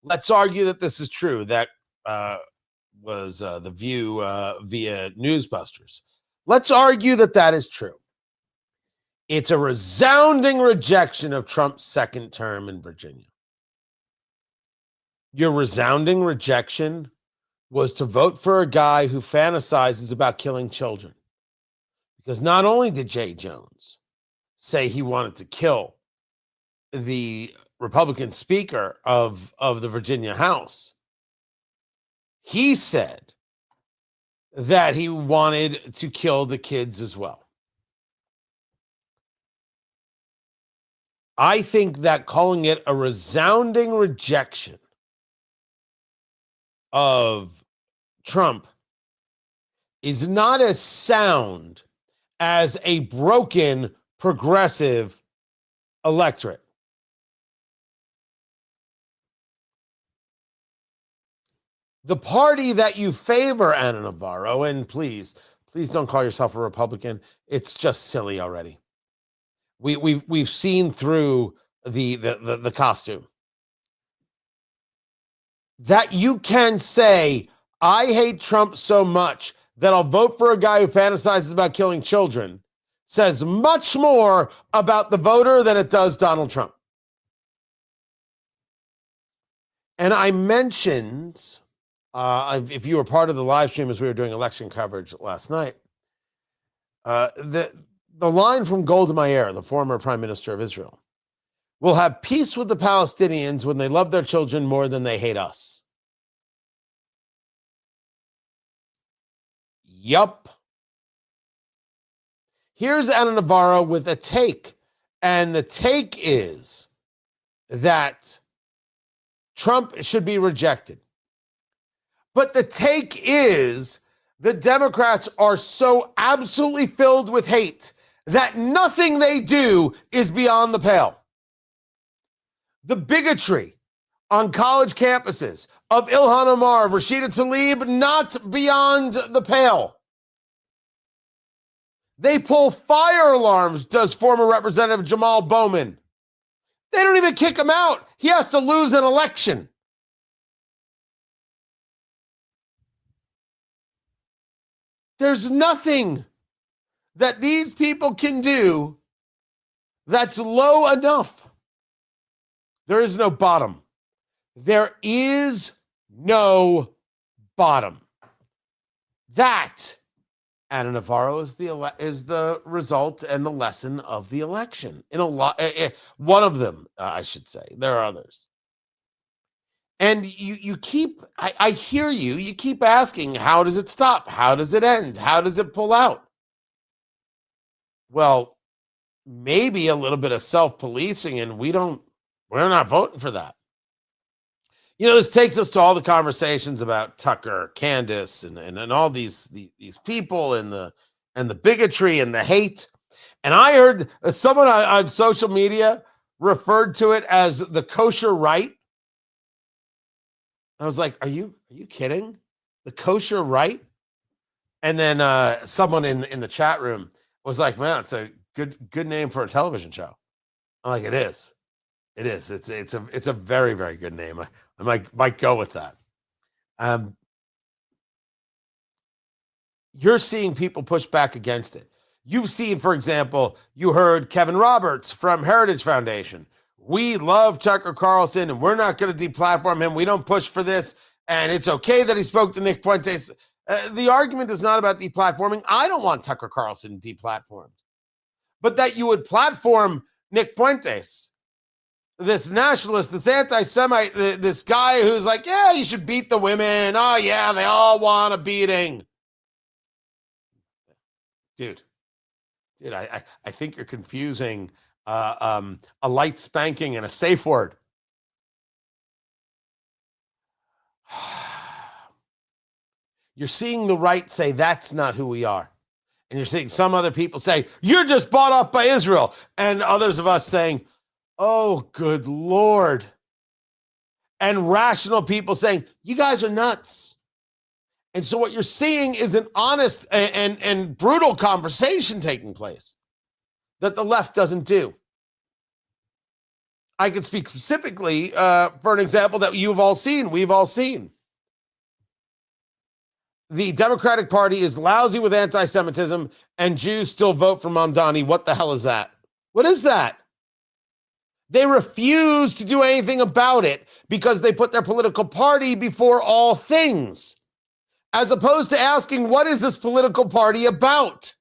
Let's argue that this is true. That was The View via Newsbusters. Let's argue that that is true. It's a resounding rejection of Trump's second term in Virginia. Your resounding rejection was to vote for a guy who fantasizes about killing children. Because not only did Jay Jones say he wanted to kill the Republican Speaker of the Virginia House, he said that he wanted to kill the kids as well. I think that calling it a resounding rejection of Trump is not as sound as a broken progressive electorate. The party that you favor, Ana Navarro, and please don't call yourself a Republican. It's just silly already. We've seen through the costume. That you can say, I hate Trump so much that I'll vote for a guy who fantasizes about killing children, says much more about the voter than it does Donald Trump. And I mentioned, if you were part of the live stream as we were doing election coverage last night, the line from Golda Meir, the former prime minister of Israel, we'll have peace with the Palestinians when they love their children more than they hate us. Yup. Here's Ana Navarro with a take. And the take is that Trump should be rejected. But the take is the Democrats are so absolutely filled with hate that nothing they do is beyond the pale. The bigotry on college campuses of Ilhan Omar, Rashida Tlaib, not beyond the pale. They pull fire alarms, does former Representative Jamal Bowman. They don't even kick him out. He has to lose an election. There's nothing that these people can do that's low enough. There is no bottom. There is no bottom. That, Ana Navarro, is the result and the lesson of the election. In a lot, one of them, I should say. There are others. And you keep, I hear you. You keep asking, how does it stop? How does it end? How does it pull out? Well, maybe a little bit of self-policing, and we're not voting for that. You know, this takes us to all the conversations about Tucker, Candace, and all these people and the bigotry and the hate. And I heard someone on social media referred to it as the kosher right. I was like, are you kidding? The kosher right? And then someone in the chat room was like, man, it's a good name for a television show. I'm like, it is. It is. It's a very, very good name. I might go with that. You're seeing people push back against it. You've seen, for example, you heard Kevin Roberts from Heritage Foundation. We love Tucker Carlson, and we're not going to deplatform him. We don't push for this, and it's okay that he spoke to Nick Fuentes. The argument is not about deplatforming. I don't want Tucker Carlson deplatformed. But that you would platform Nick Fuentes, this nationalist, this anti-Semite, this guy who's like, yeah, you should beat the women. Oh, yeah, they all want a beating. Dude, I think you're confusing a light spanking and a safe word. You're seeing the right say, that's not who we are. And you're seeing some other people say, you're just bought off by Israel. And others of us saying, oh, good Lord. And rational people saying, you guys are nuts. And so what you're seeing is an honest and brutal conversation taking place that the left doesn't do. I can speak specifically for an example that we've all seen. The Democratic Party is lousy with anti-Semitism, and Jews still vote for Mamdani. What the hell is that? What is that? They refuse to do anything about it because they put their political party before all things, as opposed to asking, what is this political party about?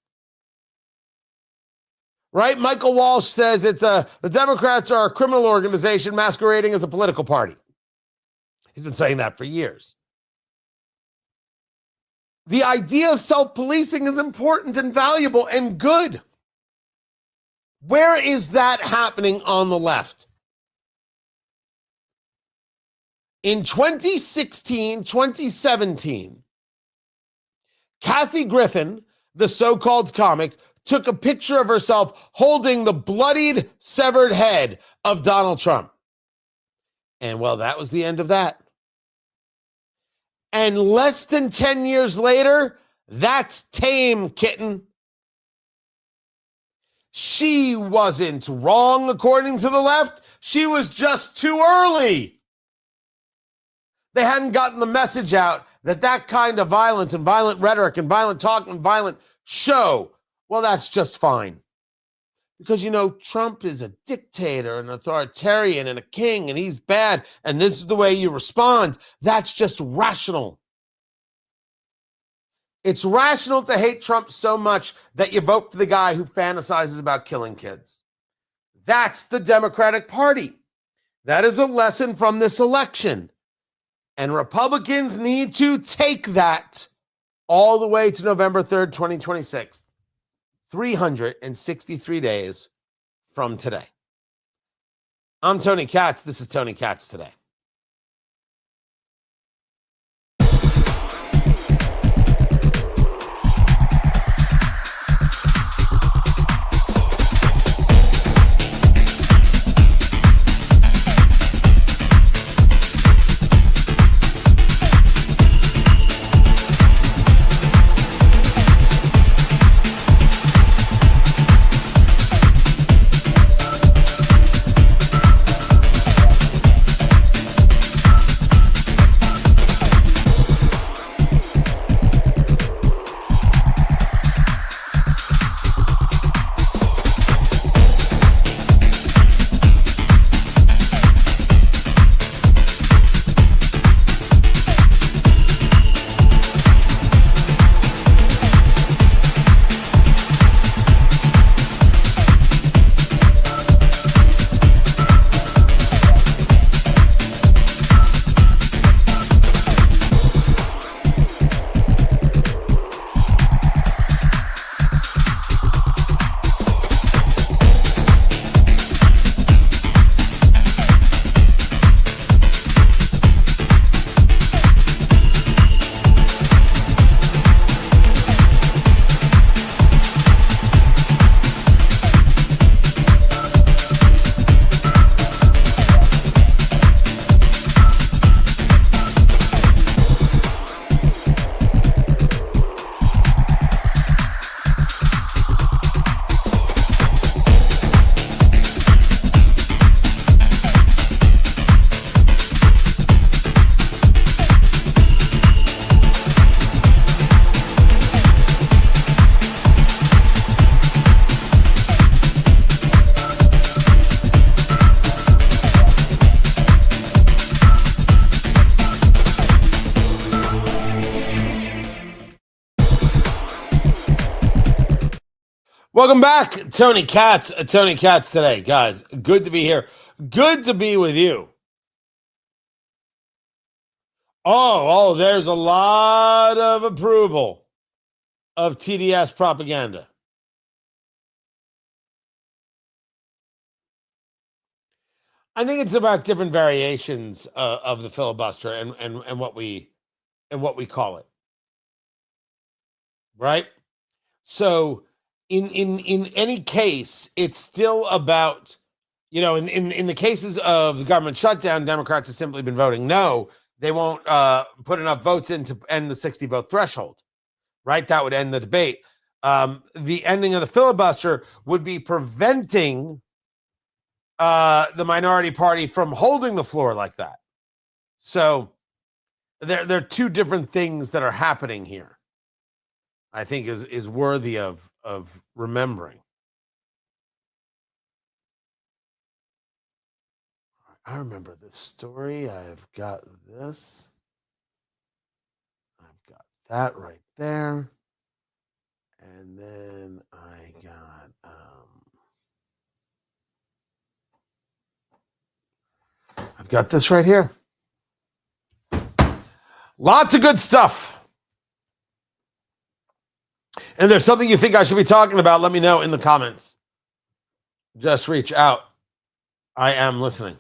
Right? Michael Walsh says the Democrats are a criminal organization masquerading as a political party. He's been saying that for years. The idea of self-policing is important and valuable and good. Where is that happening on the left? In 2016, 2017, Kathy Griffin, the so-called comic, took a picture of herself holding the bloodied, severed head of Donald Trump. And well, that was the end of that. And less than 10 years later, that's tame, kitten. She wasn't wrong, according to the left. She was just too early. They hadn't gotten the message out that kind of violence and violent rhetoric and violent talk and violent show, well, that's just fine. Because, Trump is a dictator, an authoritarian, and a king, and he's bad, and this is the way you respond. That's just rational. It's rational to hate Trump so much that you vote for the guy who fantasizes about killing kids. That's the Democratic Party. That is a lesson from this election. And Republicans need to take that all the way to November 3rd, 2026. 363 days from today. I'm Tony Katz. This is Tony Katz Today. Welcome back. Tony Katz Today. Guys, good to be here. Good to be with you. Oh, there's a lot of approval of TDS propaganda. I think it's about different variations of the filibuster and what we call it. right? So in any case, it's still about, in the cases of the government shutdown, Democrats have simply been voting no. They won't put enough votes in to end the 60 vote threshold, right? That would end the debate. The ending of the filibuster would be preventing the minority party from holding the floor like that. So there are two different things that are happening here, I think is worthy of remembering. I remember this story. I've got this. I've got that right there. And then I got I've got this right here. Lots of good stuff. And there's something you think I should be talking about, let me know in the comments. Just reach out. I am listening.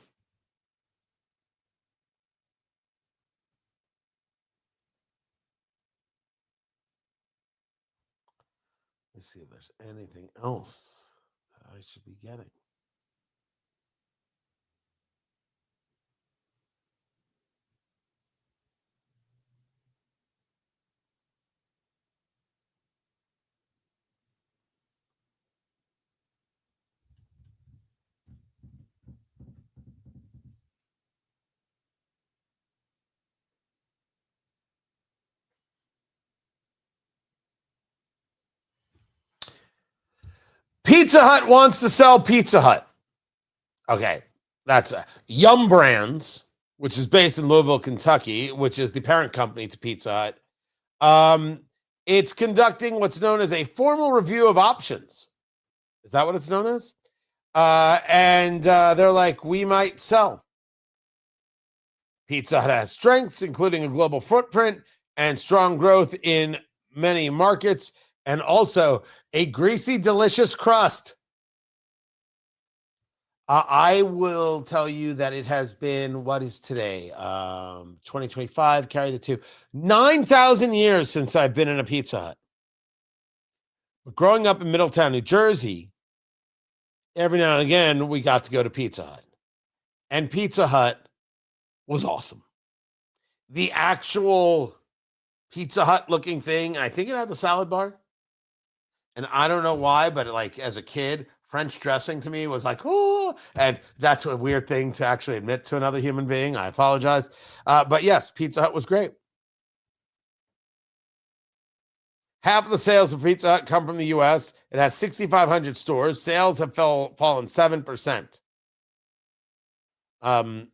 Let me see if there's anything else that I should be getting. Pizza Hut wants to sell Pizza Hut. Okay, that's Yum Brands, which is based in Louisville, Kentucky, which is the parent company to Pizza Hut. It's conducting what's known as a formal review of options. Is that what it's known as? And they're like, we might sell. Pizza Hut has strengths, including a global footprint and strong growth in many markets, and also a greasy, delicious crust. I will tell you that it has been, what is today? 2025, carry the two. 9,000 years since I've been in a Pizza Hut. But growing up in Middletown, New Jersey, every now and again, we got to go to Pizza Hut. And Pizza Hut was awesome. The actual Pizza Hut looking thing, I think it had the salad bar. And I don't know why, but like as a kid, French dressing to me was like, oh, and that's a weird thing to actually admit to another human being. I apologize. But yes, Pizza Hut was great. Half of the sales of Pizza Hut come from the U.S. It has 6,500 stores. Sales have fallen 7%. And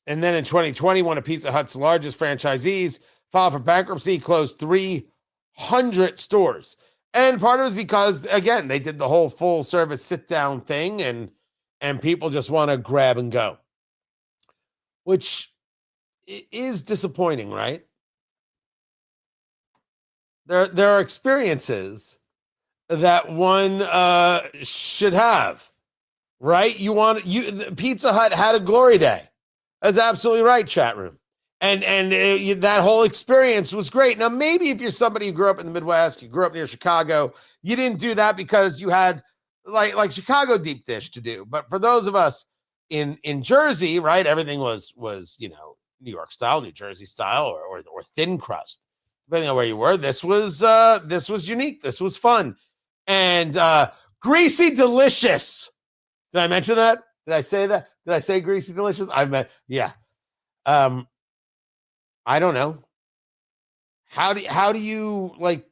then in 2020, one of Pizza Hut's largest franchisees filed for bankruptcy, closed 300 stores. And part of it is because, again, they did the whole full service sit down thing and people just want to grab and go, which is disappointing, right? There are experiences that one should have, right? Pizza Hut had a glory day. That's absolutely right, chat room. And that whole experience was great. Now, maybe if you're somebody who grew up in the Midwest, you grew up near Chicago, you didn't do that because you had like Chicago deep dish to do. But for those of us in Jersey, right, everything was New York style, New Jersey style, or thin crust, depending on where you were. This was unique. This was fun, and greasy delicious. Did I mention that? Did I say that? Did I say greasy delicious? Yeah. I don't know. How do you like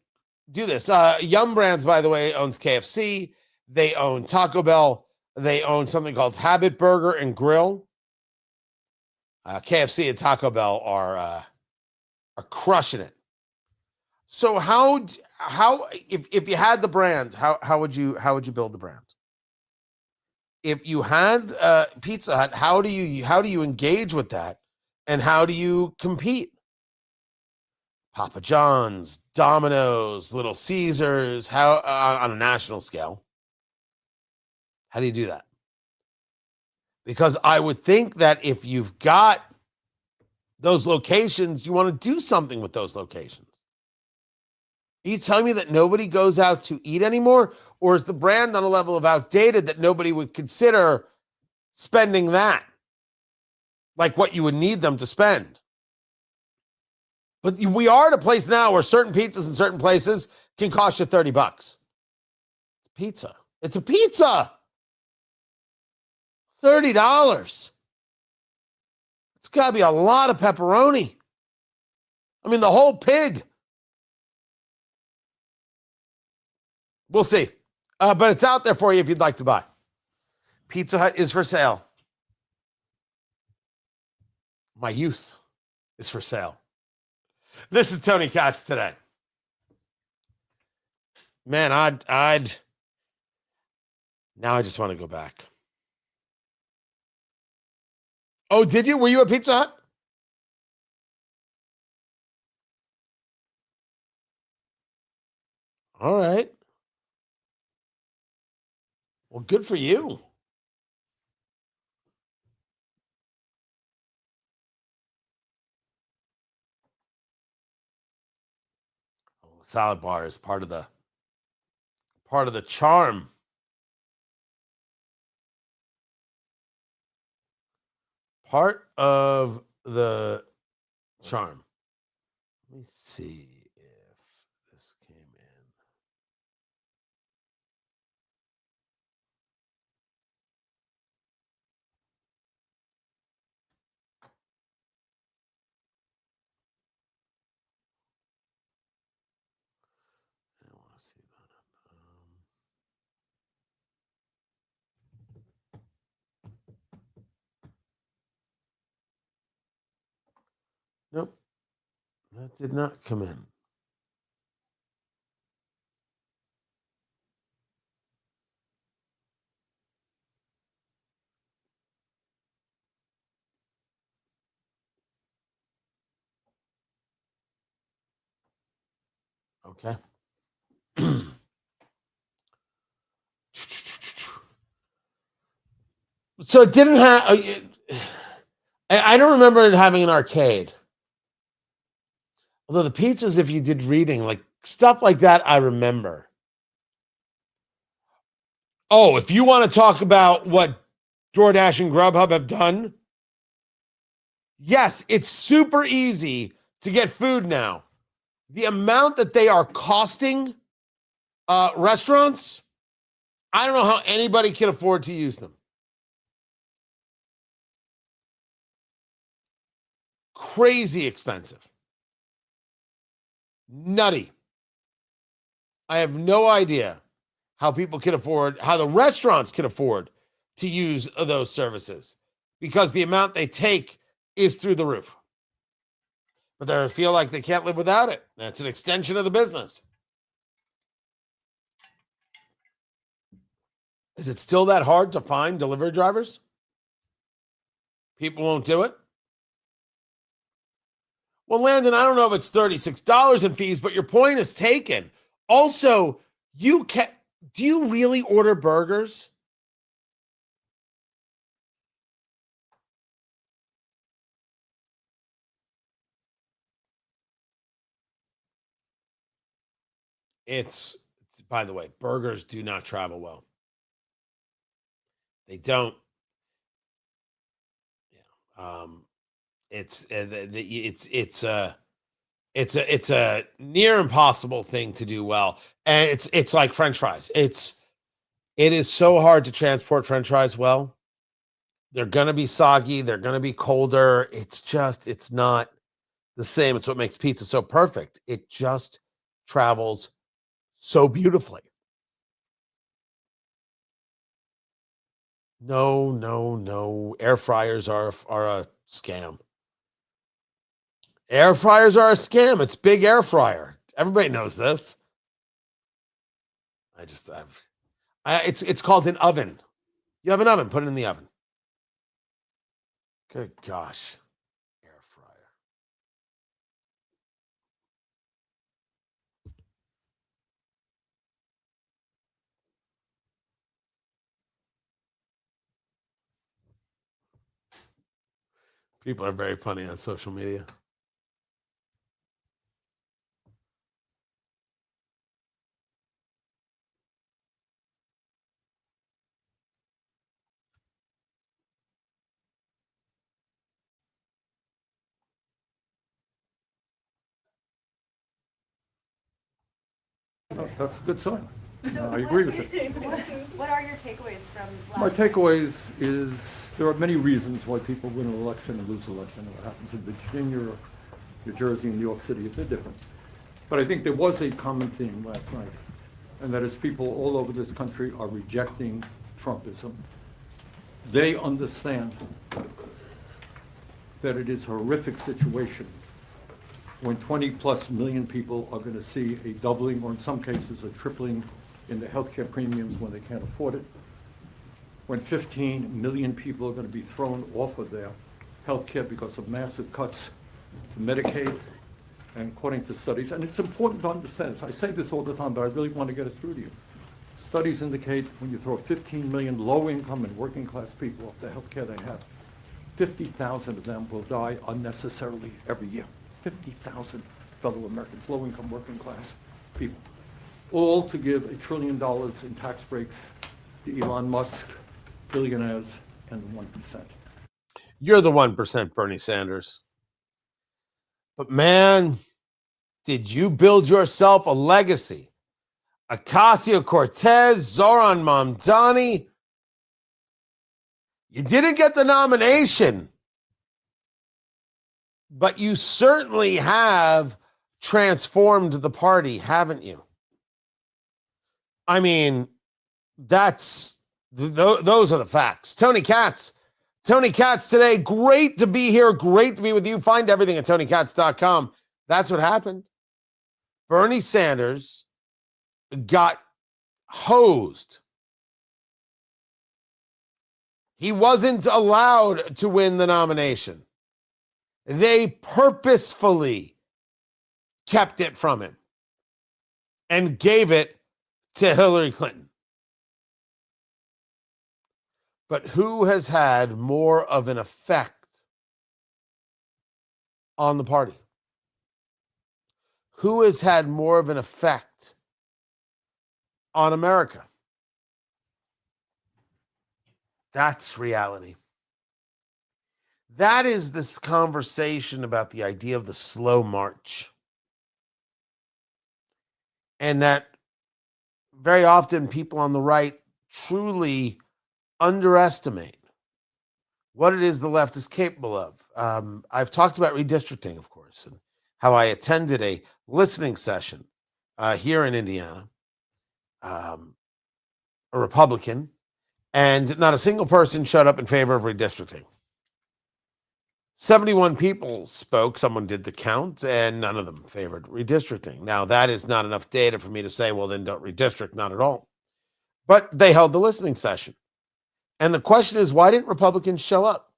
do this? Yum Brands, by the way, owns KFC. They own Taco Bell. They own something called Habit Burger and Grill. KFC and Taco Bell are crushing it. So how if you had the brand, how would you build the brand? If you had Pizza Hut, how do you engage with that, and how do you compete? Papa John's, Domino's, Little Caesars, how on a national scale? How do you do that? Because I would think that if you've got those locations, you want to do something with those locations. Are you telling me that nobody goes out to eat anymore? Or is the brand on a level of outdated that nobody would consider spending that? Like what you would need them to spend. But we are at a place now where certain pizzas in certain places can cost you $30. It's pizza. It's a pizza. $30. It's got to be a lot of pepperoni. I mean, the whole pig. We'll see. But it's out there for you if you'd like to buy. Pizza Hut is for sale. My youth is for sale. This is Tony Katz today. Man, now I just want to go back. Oh, did you? Were you at Pizza Hut? All right. Well, good for you. Salad bar is part of the charm. Part of the charm. Let me see if this came in. I want to see that. Nope. That did not come in. Okay. So it didn't have. I don't remember it having an arcade. Although the pizzas, if you did reading, like stuff like that, I remember. Oh, if you want to talk about what DoorDash and Grubhub have done, yes, it's super easy to get food now. The amount that they are costing restaurants, I don't know how anybody can afford to use them. Crazy expensive. Nutty. I have no idea how people can afford, how the restaurants can afford to use those services because the amount they take is through the roof. But they feel like they can't live without it. That's an extension of the business. Is it still that hard to find delivery drivers? People won't do it? Well, Landon, I don't know if it's $36 in fees, but your point is taken. Also, do you really order burgers? It's by the way, burgers do not travel well. They don't. Yeah. It's a near impossible thing to do well, and it's like French fries. It is so hard to transport French fries well. They're gonna be soggy. They're gonna be colder. It's not the same. It's what makes pizza so perfect. It just travels so beautifully. No. Air fryers are a scam. Air fryers are a scam. It's big air fryer. Everybody knows this. It's called an oven. You have an oven, put it in the oven. Good gosh. Air fryer. People are very funny on social media. That's a good sign. I agree with it. What are your takeaways from last My night? takeaways is there are many reasons why people win an election and lose an election. What happens in Virginia, or New Jersey, and New York City, it's a bit different. But I think there was a common theme last night, and that is people all over this country are rejecting Trumpism. They understand that it is a horrific situation when 20+ million people are going to see a doubling, or in some cases a tripling, in the healthcare premiums when they can't afford it, when 15 million people are going to be thrown off of their healthcare because of massive cuts to Medicaid, and according to studies, and it's important to understand this, I say this all the time, but I really want to get it through to you. Studies indicate when you throw 15 million low-income and working-class people off the healthcare they have, 50,000 of them will die unnecessarily every year. 50,000 fellow Americans, low-income, working-class people, all to give $1 trillion in tax breaks to Elon Musk, billionaires, and the 1%. You're the 1%, Bernie Sanders. But man, did you build yourself a legacy? Ocasio-Cortez, Zoran Mamdani. You didn't get the nomination, but you certainly have transformed the party, haven't you? I mean, those are the facts. Tony Katz today. Great to be here. Great to be with you. Find everything at TonyKatz.com. That's what happened. Bernie Sanders got hosed. He wasn't allowed to win the nomination. They purposefully kept it from him and gave it to Hillary Clinton. But who has had more of an effect on the party? Who has had more of an effect on America? That's reality. That is this conversation about the idea of the slow march. And that very often people on the right truly underestimate what it is the left is capable of. I've talked about redistricting, of course, and how I attended a listening session here in Indiana, a Republican, and not a single person showed up in favor of redistricting. 71 people spoke, someone did the count, and none of them favored redistricting. Now, that is not enough data for me to say, well, then don't redistrict, not at all. But they held the listening session. And the question is, why didn't Republicans show up?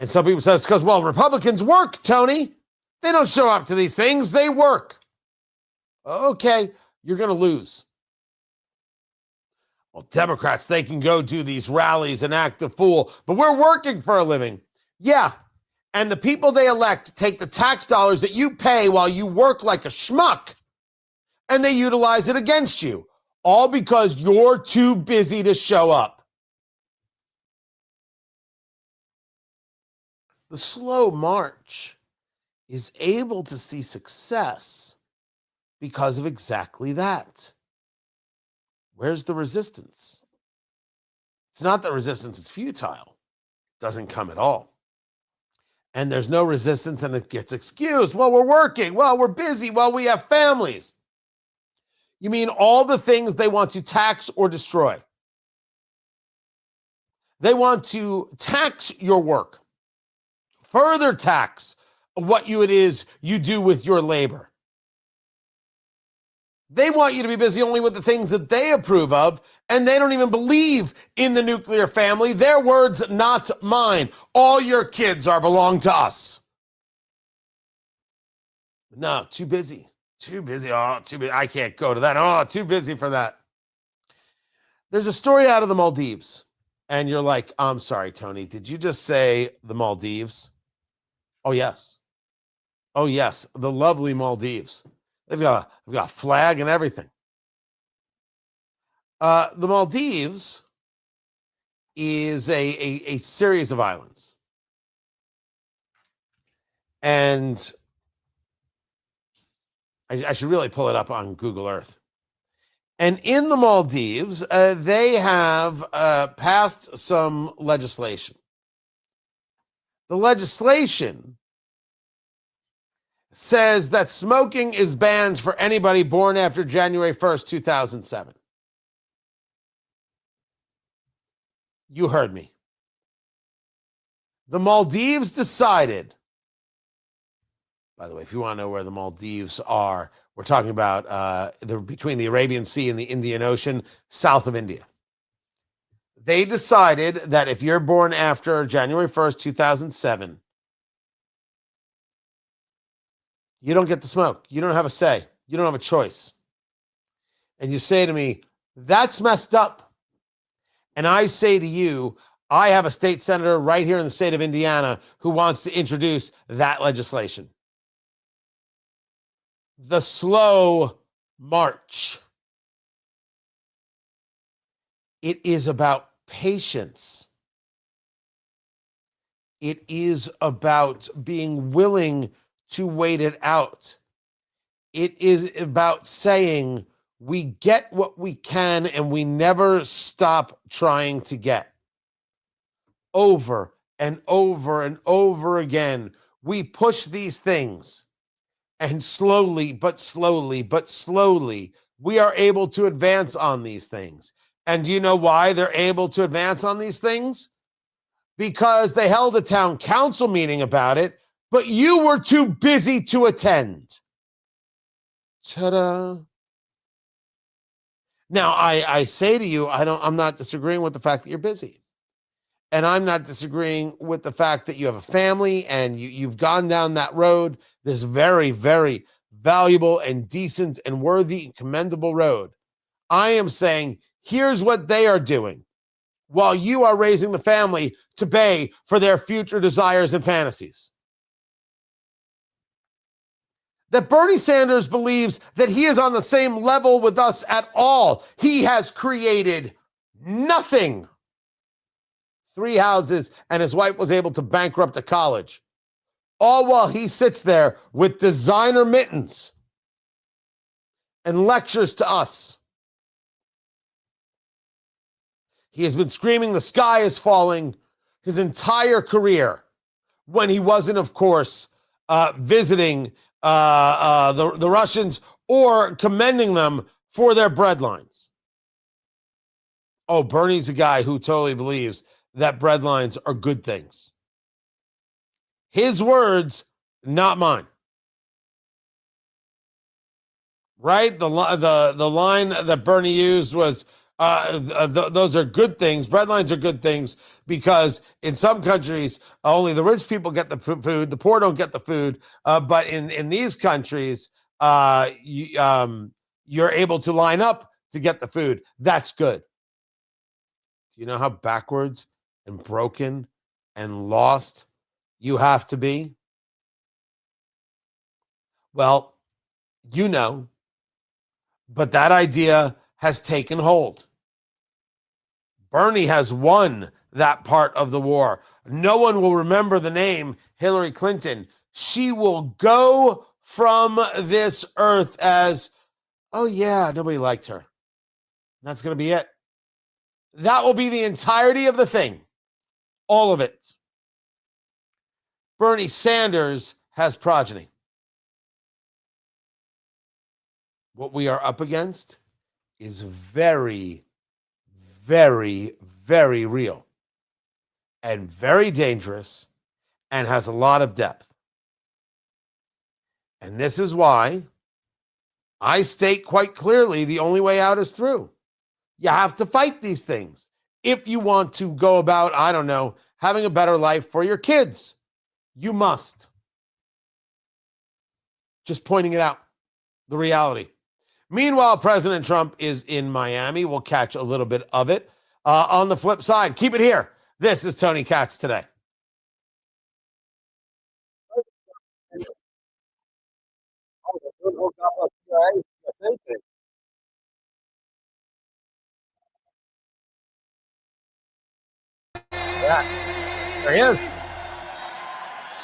And some people say it's because, well, Republicans work, Tony. They don't show up to these things, they work. Okay, you're going to lose. Well, Democrats, they can go do these rallies and act the fool, but we're working for a living. Yeah, and the people they elect take the tax dollars that you pay while you work like a schmuck, and they utilize it against you, all because you're too busy to show up. The slow march is able to see success because of exactly that. Where's the resistance? It's not that resistance is futile. It doesn't come at all. And there's no resistance and it gets excused. Well, we're working. Well, we're busy. Well, we have families. You mean all the things they want to tax or destroy? They want to tax your work, further tax what it is you do with your labor. They want you to be busy only with the things that they approve of, and they don't even believe in the nuclear family. Their words, not mine. All your kids belong to us. No, too busy. Too busy. Oh, too busy. I can't go to that. Oh, too busy for that. There's a story out of the Maldives, and you're like, I'm sorry, Tony, did you just say the Maldives? Oh, yes. Oh, yes, the lovely Maldives. They've got a flag and everything. The Maldives is a series of islands. And I should really pull it up on Google Earth. And in the Maldives, they have passed some legislation. The legislation says that smoking is banned for anybody born after January 1st, 2007. You heard me. The Maldives decided, by the way, if you want to know where the Maldives are, we're talking about between the Arabian Sea and the Indian Ocean, south of India. They decided that if you're born after January 1st, 2007, you don't get to smoke. You don't have a say. You don't have a choice. And you say to me, that's messed up. And I say to you, I have a state senator right here in the state of Indiana who wants to introduce that legislation. The slow march. It is about patience. It is about being willing to wait it out. It is about saying we get what we can and we never stop trying to get. Over and over and over again, we push these things, and slowly, but slowly, but slowly, we are able to advance on these things. And do you know why they're able to advance on these things? Because they held a town council meeting about it, but you were too busy to attend. Ta-da. Now, I say to you, I'm not disagreeing with the fact that you're busy. And I'm not disagreeing with the fact that you have a family and you've gone down that road, this very, very valuable and decent and worthy and commendable road. I am saying, here's what they are doing while you are raising the family to pay for their future desires and fantasies. That Bernie Sanders believes that he is on the same level with us at all. He has created nothing. 3 houses, and his wife was able to bankrupt a college. All while he sits there with designer mittens and lectures to us. He has been screaming the sky is falling his entire career when he wasn't, of course, visiting the Russians or commending them for their breadlines. Oh, Bernie's a guy who totally believes that breadlines are good things. His words, not mine. Right? The line that Bernie used was, those are good things. Breadlines are good things because in some countries, only the rich people get the food. The poor don't get the food. But in these countries, you're able to line up to get the food. That's good. Do you know how backwards and broken and lost you have to be? Well, you know, but that idea has taken hold. Bernie has won that part of the war. No one will remember the name Hillary Clinton. She will go from this earth as, oh yeah, nobody liked her. That's going to be it. That will be the entirety of the thing. All of it. Bernie Sanders has progeny. What we are up against is very, very, very real and very dangerous and has a lot of depth. And this is why I state quite clearly the only way out is through. You have to fight these things if you want to go about, I don't know, having a better life for your kids. You must. Just pointing it out, the reality. Meanwhile, President Trump is in Miami. We'll catch a little bit of it. On the flip side, keep it here. This is Tony Katz Today. Yeah, there he is.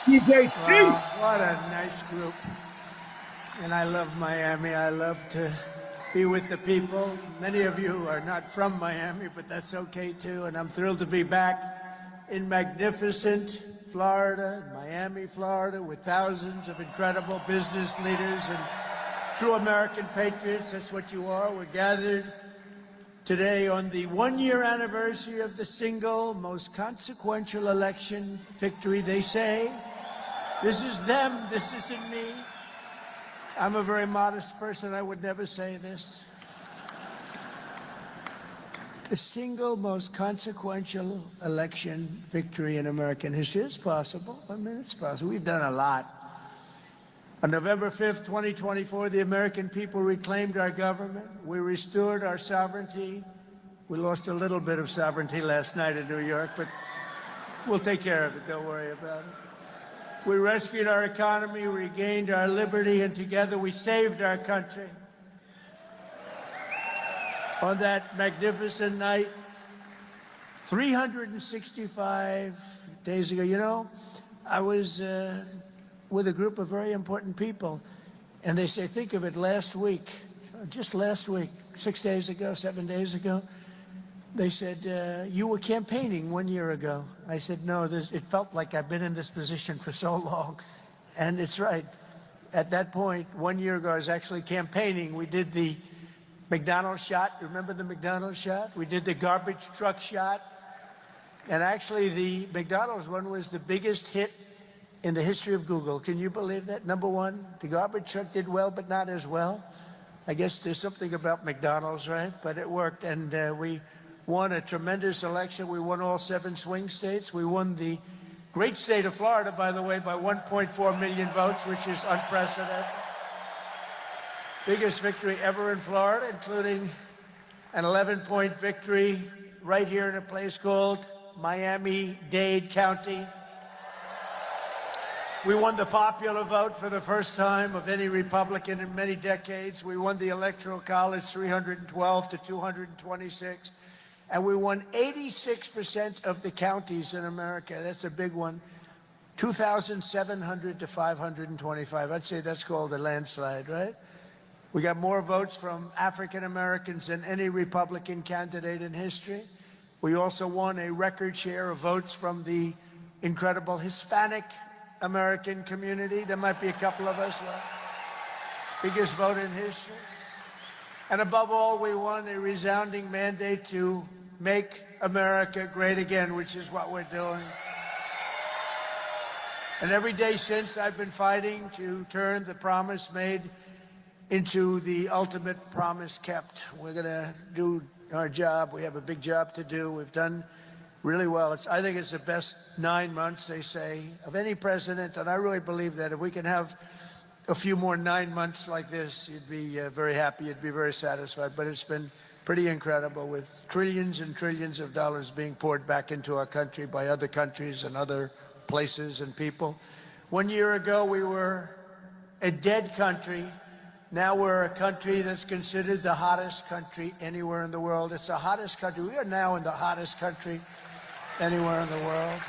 PJT. Wow, what a nice group. and I love Miami. I love to be with the people. Many of you are not from Miami, but that's okay too. And I'm thrilled to be back in magnificent Florida, Miami, Florida, with thousands of incredible business leaders and true American patriots. That's what you are. We're gathered today on the one-year anniversary of the single most consequential election victory, they say. This is them, this isn't me. I'm a very modest person, I would never say this. The single most consequential election victory in American history. It's possible. I mean, it's possible. We've done a lot. On November 5th, 2024, the American people reclaimed our government. We restored our sovereignty. We lost a little bit of sovereignty last night in New York, but we'll take care of it. Don't worry about it. We rescued our economy, regained our liberty, and together we saved our country. On that magnificent night, 365 days ago, you know, I was with a group of very important people, and they say, think of it, last week, just last week, 6 days ago, 7 days ago, they said, you were campaigning 1 year ago. I said, no, it felt like I've been in this position for so long. And it's right. At that point, 1 year ago, I was actually campaigning. We did the McDonald's shot. Remember the McDonald's shot? We did the garbage truck shot. And actually, the McDonald's one was the biggest hit in the history of Google. Can you believe that? Number one, the garbage truck did well, but not as well. I guess there's something about McDonald's, right? But it worked, and we won a tremendous election. We won all 7 swing states. We won the great state of Florida, by the way, by 1.4 million votes, which is unprecedented. Biggest victory ever in Florida, including an 11-point victory right here in a place called Miami-Dade County. We won the popular vote for the first time of any Republican in many decades. We won the Electoral College 312 to 226. And we won 86% of the counties in America. That's a big one. 2,700 to 525. I'd say that's called a landslide, right? We got more votes from African Americans than any Republican candidate in history. We also won a record share of votes from the incredible Hispanic American community. There might be a couple of us left. Biggest vote in history. And above all, we won a resounding mandate to make America great again, which is what we're doing. And every day since, I've been fighting to turn the promise made into the ultimate promise kept. We're going to do our job. We have a big job to do. We've done really well. I think it's the best 9 months, they say, of any president. And I really believe that if we can have a few more 9 months like this, you'd be very happy. You'd be very satisfied. But it's been pretty incredible, with trillions and trillions of dollars being poured back into our country by other countries and other places and people. 1 year ago, we were a dead country. Now we're a country that's considered the hottest country anywhere in the world. It's the hottest country. We are now in the hottest country anywhere in the world.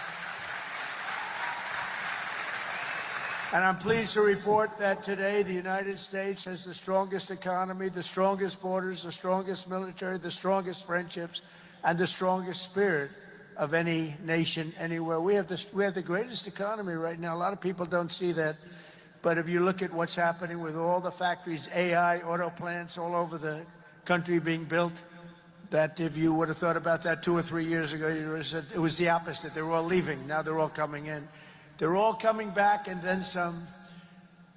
And I'm pleased to report that today the United States has the strongest economy, the strongest borders, the strongest military, the strongest friendships, and the strongest spirit of any nation anywhere. We have the greatest economy right now. A lot of people don't see that. But if you look at what's happening with all the factories, AI, auto plants all over the country being built, that if you would have thought about that 2 or 3 years ago, you would have said it was the opposite. They were all leaving. Now they're all coming in. They're all coming back, and then some.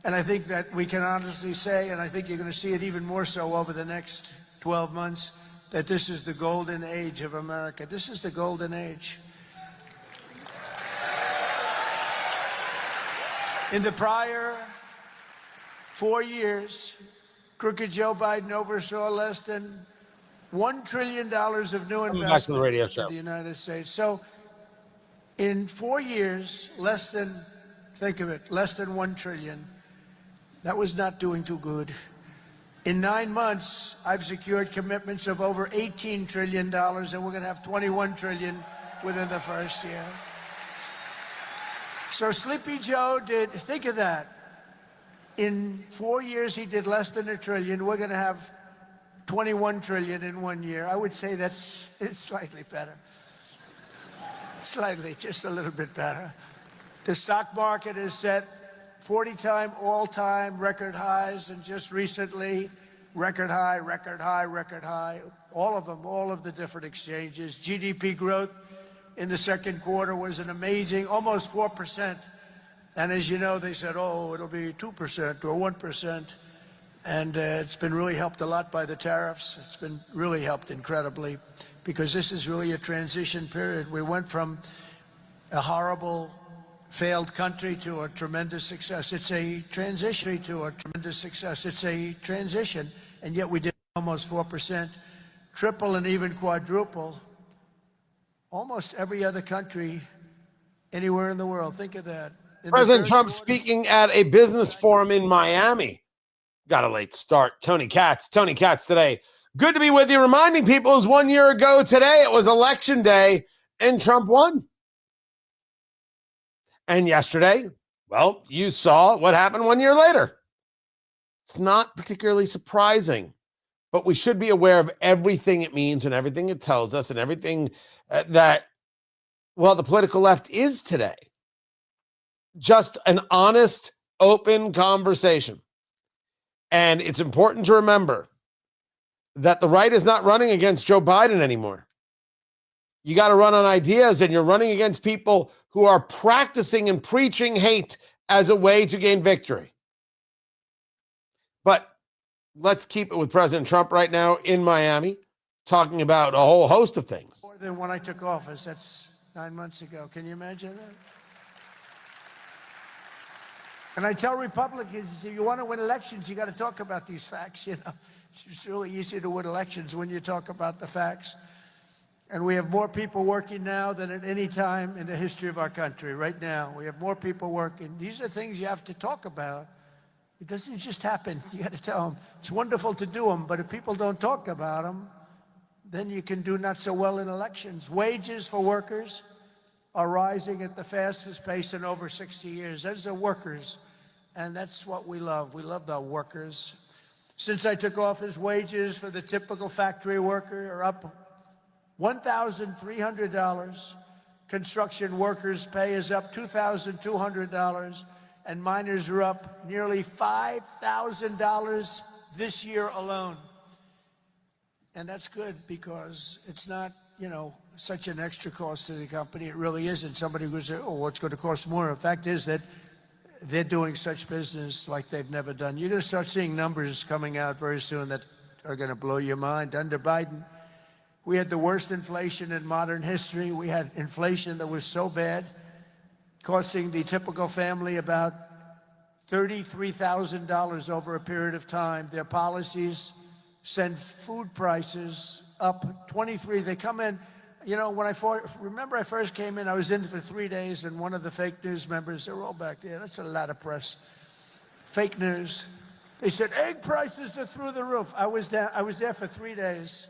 And I think that we can honestly say, and I think you're going to see it even more so over the next 12 months, that this is the golden age of America. This is the golden age. In the prior 4 years, crooked Joe Biden oversaw less than $1 trillion of new investment in the United States. So in 4 years, less than, think of it, less than 1 trillion. That was not doing too good. In 9 months, I've secured commitments of over $18 trillion, and we're going to have $21 trillion within the first year. So Sleepy Joe did, think of that. In 4 years, he did less than $1 trillion. We're going to have 21 trillion in 1 year. I would say it's slightly better. Slightly, just a little bit better. The stock market is set 40-time all-time record highs, and just recently, record high, record high, record high. All of them, all of the different exchanges. GDP growth in the second quarter was an amazing, almost 4%. And as you know, they said, oh, it'll be 2% or 1%. And it's been really helped a lot by the tariffs. It's been really helped incredibly, because this is really a transition period. We went from a horrible, failed country to a tremendous success. It's a transition to a tremendous success. It's a transition, and yet we did almost 4%, triple and even quadruple almost every other country anywhere in the world. Think of that. President Trump speaking at a business forum in Miami. Got a late start. Tony Katz today. Good to be with you. Reminding people it was 1 year ago today. It was election day and Trump won. And yesterday, well, you saw what happened 1 year later. It's not particularly surprising, but we should be aware of everything it means and everything it tells us and everything that, well, the political left is today. Just an honest, open conversation. And it's important to remember that the right is not running against Joe Biden anymore. You got to run on ideas, and you're running against people who are practicing and preaching hate as a way to gain victory. But let's keep it with President Trump right now in Miami, talking about a whole host of things. More than when I took office. That's 9 months ago. Can you imagine that? And I tell Republicans, if you want to win elections, you got to talk about these facts. You know, it's really easy to win elections when you talk about the facts. And we have more people working now than at any time in the history of our country. Right now, we have more people working. These are things you have to talk about. It doesn't just happen. You got to tell them. It's wonderful to do them, but if people don't talk about them, then you can do not so well in elections. Wages for workers are rising at the fastest pace in over 60 years. Those are workers, and that's what we love. We love the workers. Since I took office, wages for the typical factory worker are up $1,300. Construction workers' pay is up $2,200, and miners are up nearly $5,000 this year alone. And that's good, because it's not, you know, such an extra cost to the company. It really isn't. Somebody goes, oh, what's going to cost more? The fact is that they're doing such business like they've never done. You're going to start seeing numbers coming out very soon that are going to blow your mind. Under Biden, we had the worst inflation in modern history. We had inflation that was so bad, costing the typical family about $33,000 over a period of time. Their policies send food prices up 23. They come in, you know, when I first came in, I was in for 3 days, and one of the fake news members, they're all back there. That's a lot of press. Fake news. They said egg prices are through the roof. I was there for 3 days,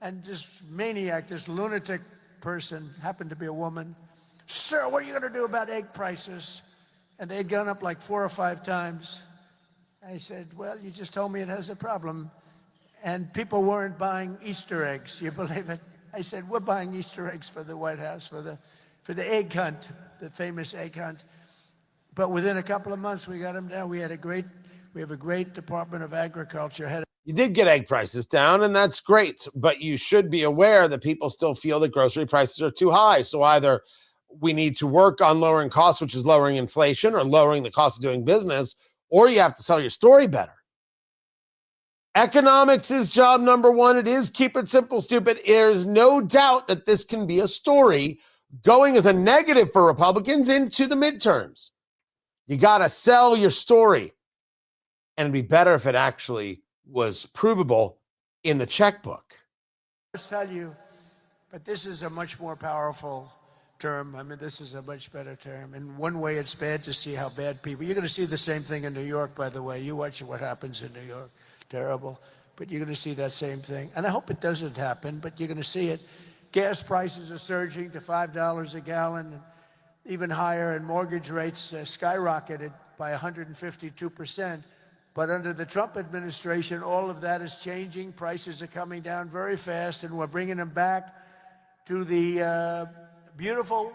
and this maniac, this lunatic person, happened to be a woman. Sir, what are you going to do about egg prices? And they had gone up like 4 or 5 times. I said, well, you just told me it has a problem. And people weren't buying Easter eggs. You believe it? I said, we're buying Easter eggs for the White House, for the egg hunt, the famous egg hunt. But within a couple of months, we got them down. We have a great Department of Agriculture. You did get egg prices down, and that's great. But you should be aware that people still feel that grocery prices are too high. So either we need to work on lowering costs, which is lowering inflation, or lowering the cost of doing business, or you have to sell your story better. Economics is job number one. It is keep it simple, stupid. There's no doubt that this can be a story going as a negative for Republicans into the midterms. You got to sell your story. And it'd be better if it actually was provable in the checkbook. I'll tell you, but this is a much more powerful term. I mean, this is a much better term. In one way, it's bad to see how bad people... You're going to see the same thing in New York, by the way. You watch what happens in New York. Terrible. But you're going to see that same thing. And I hope it doesn't happen, but you're going to see it. Gas prices are surging to $5 a gallon. even higher, and mortgage rates skyrocketed by 152%. But under the Trump administration, all of that is changing. Prices are coming down very fast, and we're bringing them back to the beautiful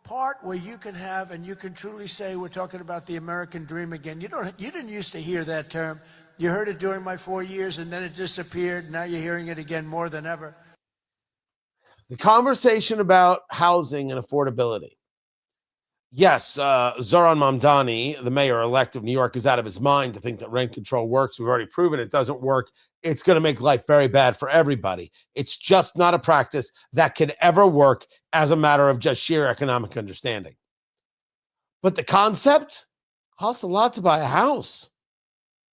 part where you can have, and you can truly say, we're talking about the American dream again. You didn't used to hear that term. You heard it during my 4 years, and then it disappeared. Now you're hearing it again more than ever. The conversation about housing and affordability. Yes, Zohran Mamdani, the mayor-elect of New York, is out of his mind to think that rent control works. We've already proven it doesn't work. It's going to make life very bad for everybody. It's just not a practice that can ever work as a matter of just sheer economic understanding. But the concept costs a lot to buy a house.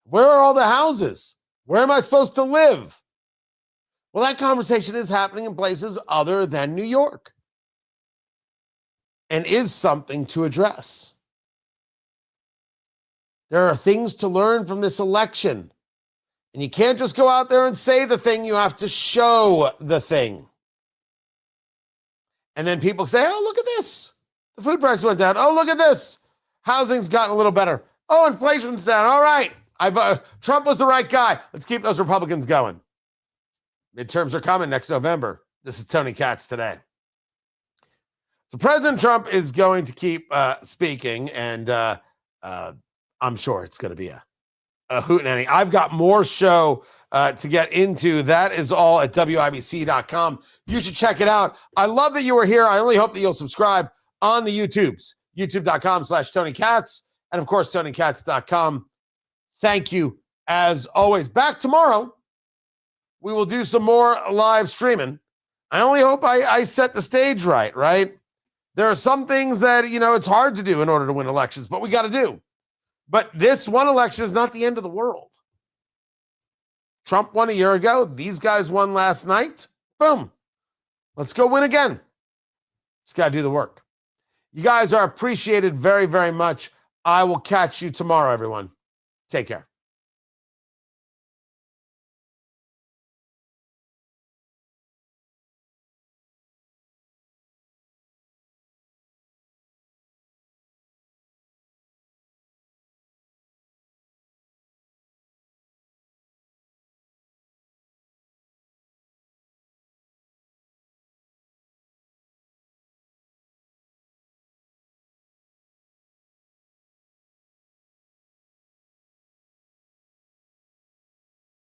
Where are all the houses? Where am I supposed to live? Well, that conversation is happening in places other than New York, and is something to address. There are things to learn from this election. And you can't just go out there and say the thing, you have to show the thing. And then people say, oh, look at this. The food price went down. Oh, look at this. Housing's gotten a little better. Oh, inflation's down. All right. Trump was the right guy. Let's keep those Republicans going. Midterms are coming next November. This is Tony Katz today. So President Trump is going to keep speaking, and I'm sure it's going to be a hootenanny. I've got more show to get into. That is all at WIBC.com. You should check it out. I love that you were here. I only hope that you'll subscribe on the YouTubes, youtube.com/Tony Katz, and of course, TonyKatz.com. Thank you, as always. Back tomorrow, we will do some more live streaming. I only hope I set the stage right? There are some things that, it's hard to do in order to win elections, but we got to do. But this one election is not the end of the world. Trump won a year ago. These guys won last night. Boom. Let's go win again. Just got to do the work. You guys are appreciated very, very much. I will catch you tomorrow, everyone. Take care.